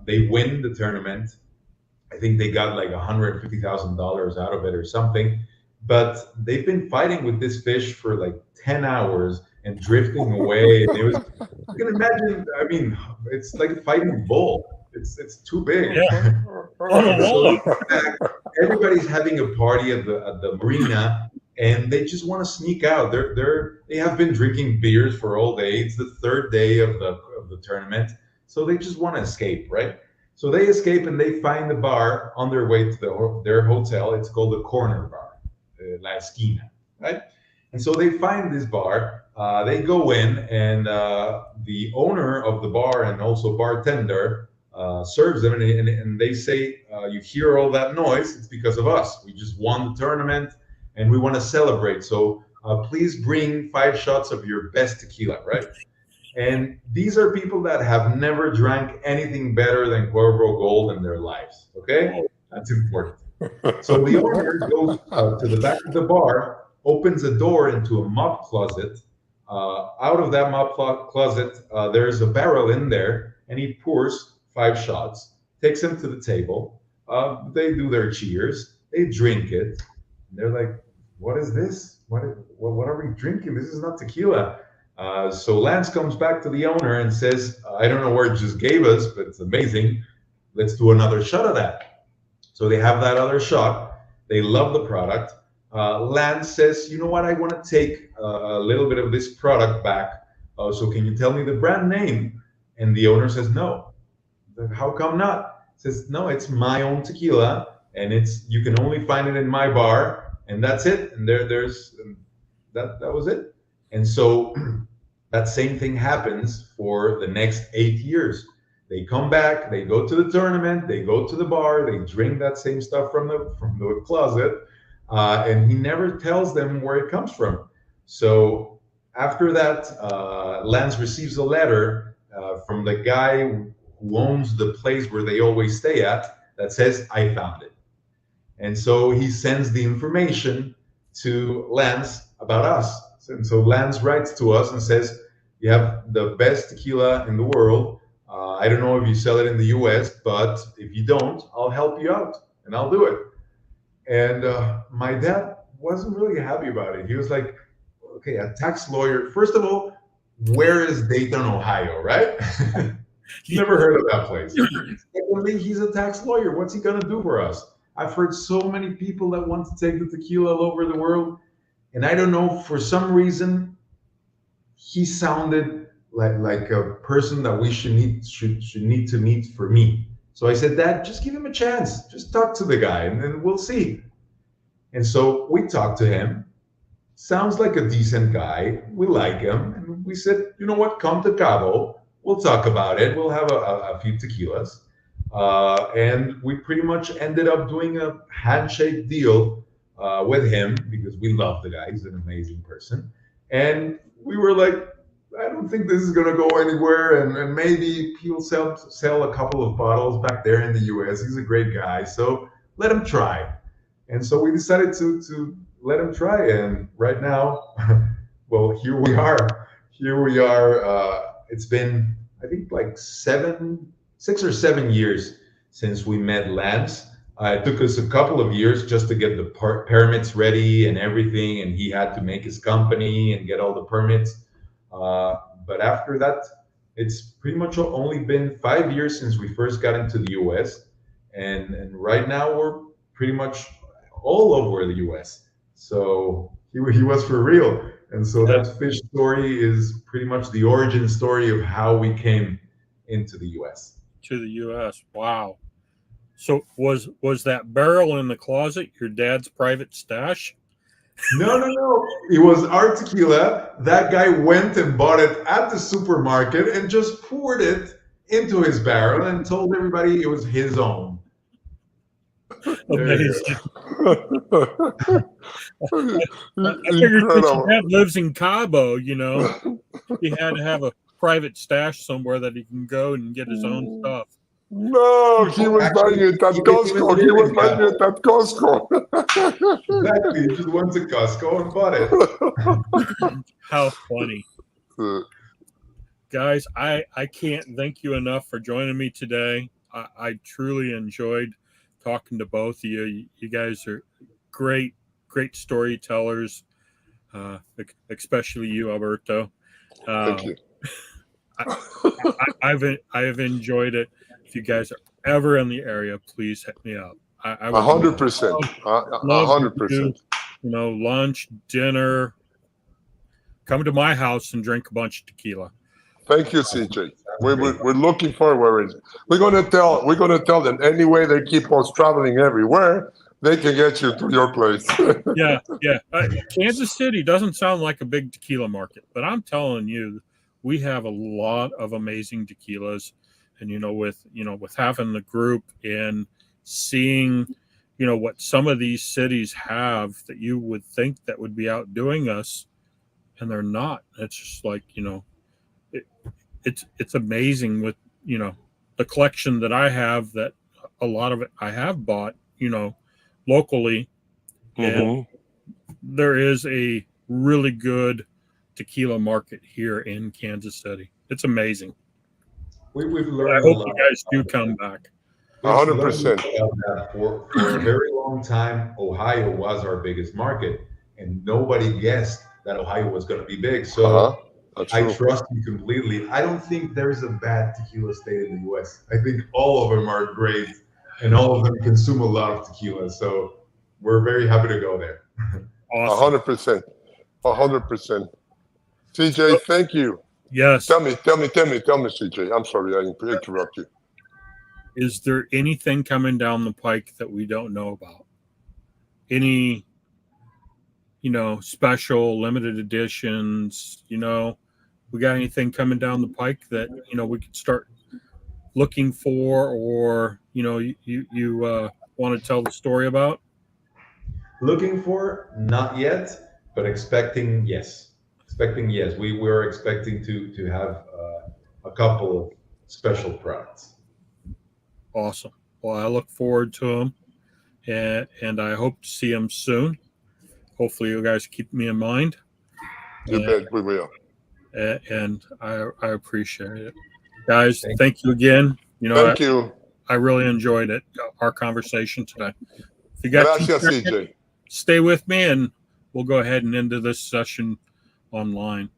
they win the tournament. I think they got like $150,000 out of it or something. But they've been fighting with this fish for like 10 hours and drifting away. And it was, you can imagine, I mean, it's like a fighting bull. It's too big. Yeah. So everybody's having a party at the marina, and they just want to sneak out. They have been drinking beers for all day. It's the third day of the tournament, so they just want to escape, right? So they escape and they find the bar on their way to their hotel. It's called the Corner Bar, La Esquina, right? And so they find this bar. They go in, and the owner of the bar and also bartender serves them, and they say, "You hear all that noise? It's because of us. We just won the tournament, and we want to celebrate. So please bring 5 shots of your best tequila, right?" And these are people that have never drank anything better than Cuervo Gold in their lives. Okay, that's important. So the owner goes to the back of the bar, opens a door into a mop closet. Out of that mop closet, there's a barrel in there, and he pours 5 shots, takes them to the table. They do their cheers, they drink it. They're like, "What is this? What are we drinking? This is not tequila." So Lance comes back to the owner and says, "I don't know where it just gave us, but it's amazing. Let's do another shot of that." So they have that other shot. They love the product. Lance says, "You know what? I want to take a little bit of this product back. So can you tell me the brand name?" And the owner says, "No." "How come not?" Says, "No, it's my own tequila, and you can only find it in my bar, and that's it. And that was it." And so that same thing happens for the next 8 years. They come back, they go to the tournament, they go to the bar, they drink that same stuff from the closet, and he never tells them where it comes from. So after that, Lance receives a letter from the guy who owns the place where they always stay at that says, "I found it." And so he sends the information to Lance about us. And so Lance writes to us and says, "You have the best tequila in the world. I don't know if you sell it in the US, but if you don't, I'll help you out and I'll do it." And my dad wasn't really happy about it. He was like, "Okay, a tax lawyer. First of all, where is Dayton, Ohio, right?" Never heard of that place. Secondly, he's a tax lawyer. What's he going to do for us? I've heard so many people that want to take the tequila all over the world. And I don't know, for some reason, he sounded like a person that we should need to meet for me. So I said, "Dad, just give him a chance. Just talk to the guy, and then we'll see." And so we talked to him. Sounds like a decent guy. We like him. And we said, "You know what? Come to Cabo. We'll talk about it. We'll have a few tequilas." And we pretty much ended up doing a handshake deal with him because we love the guy. He's an amazing person. And we were like, "I don't think this is going to go anywhere. And maybe he'll sell a couple of bottles back there in the US. He's a great guy. So let him try." And so we decided to let him try. And right now, well, here we are. It's been, I think, like 6 or 7 years since we met Lance. It took us a couple of years just to get the permits ready and everything, and he had to make his company and get all the permits. But after that, it's pretty much only been 5 years since we first got into the US, and right now we're pretty much all over the US. So he was for real. And so that fish story is pretty much the origin story of how we came into the US. To the US. Wow. So was that barrel in the closet your dad's private stash? No. It was our tequila. That guy went and bought it at the supermarket and just poured it into his barrel and told everybody it was his own. There you Amazing. go. I figured since your dad lives in Cabo, you know, he had to have a private stash somewhere that he can go and get his own stuff. No, he was buying it at Costco. He was buying it at Costco. Exactly. He just went to Costco and bought it. How funny. Guys, I can't thank you enough for joining me today. I truly enjoyed talking to both of you. You guys are great storytellers, especially you, Alberto. Thank you. I have enjoyed it. If you guys are ever in the area, please hit me up. 100%. 100%. You know, lunch, dinner. Come to my house and drink a bunch of tequila. Thank you, CJ. We're looking forward. We're gonna tell them any way they keep us traveling everywhere, they can get you to your place. Yeah. Kansas City doesn't sound like a big tequila market, but I'm telling you, we have a lot of amazing tequilas. And with having the group and seeing, what some of these cities have that you would think that would be outdoing us, and they're not. It's just like, it's amazing with, the collection that I have, that a lot of it I have bought, locally. And there is a really good tequila market here in Kansas City. It's amazing. We've learned. I hope you guys do come back. 100%. For a very long time, Ohio was our biggest market, and nobody guessed that Ohio was going to be big. So I trust you completely. I don't think there's a bad tequila state in the U.S. I think all of them are great, and all of them consume a lot of tequila. So we're very happy to go there. Awesome. 100%. 100%. CJ, thank you. Yes. Tell me, CJ. I'm sorry, I interrupt you. Is there anything coming down the pike that we don't know about? Any, special limited editions? We got anything coming down the pike that we could start looking for, or you want to tell the story about? Looking for, not yet, but expecting, yes. We were expecting to have a couple of special products. Awesome. Well, I look forward to them, and I hope to see them soon. Hopefully, you guys keep me in mind. You bet we will. And I appreciate it, guys. Thank you again. Thank you. I really enjoyed it. Our conversation today. If you got Gracias, CJ. Stay with me, and we'll go ahead and end this session online.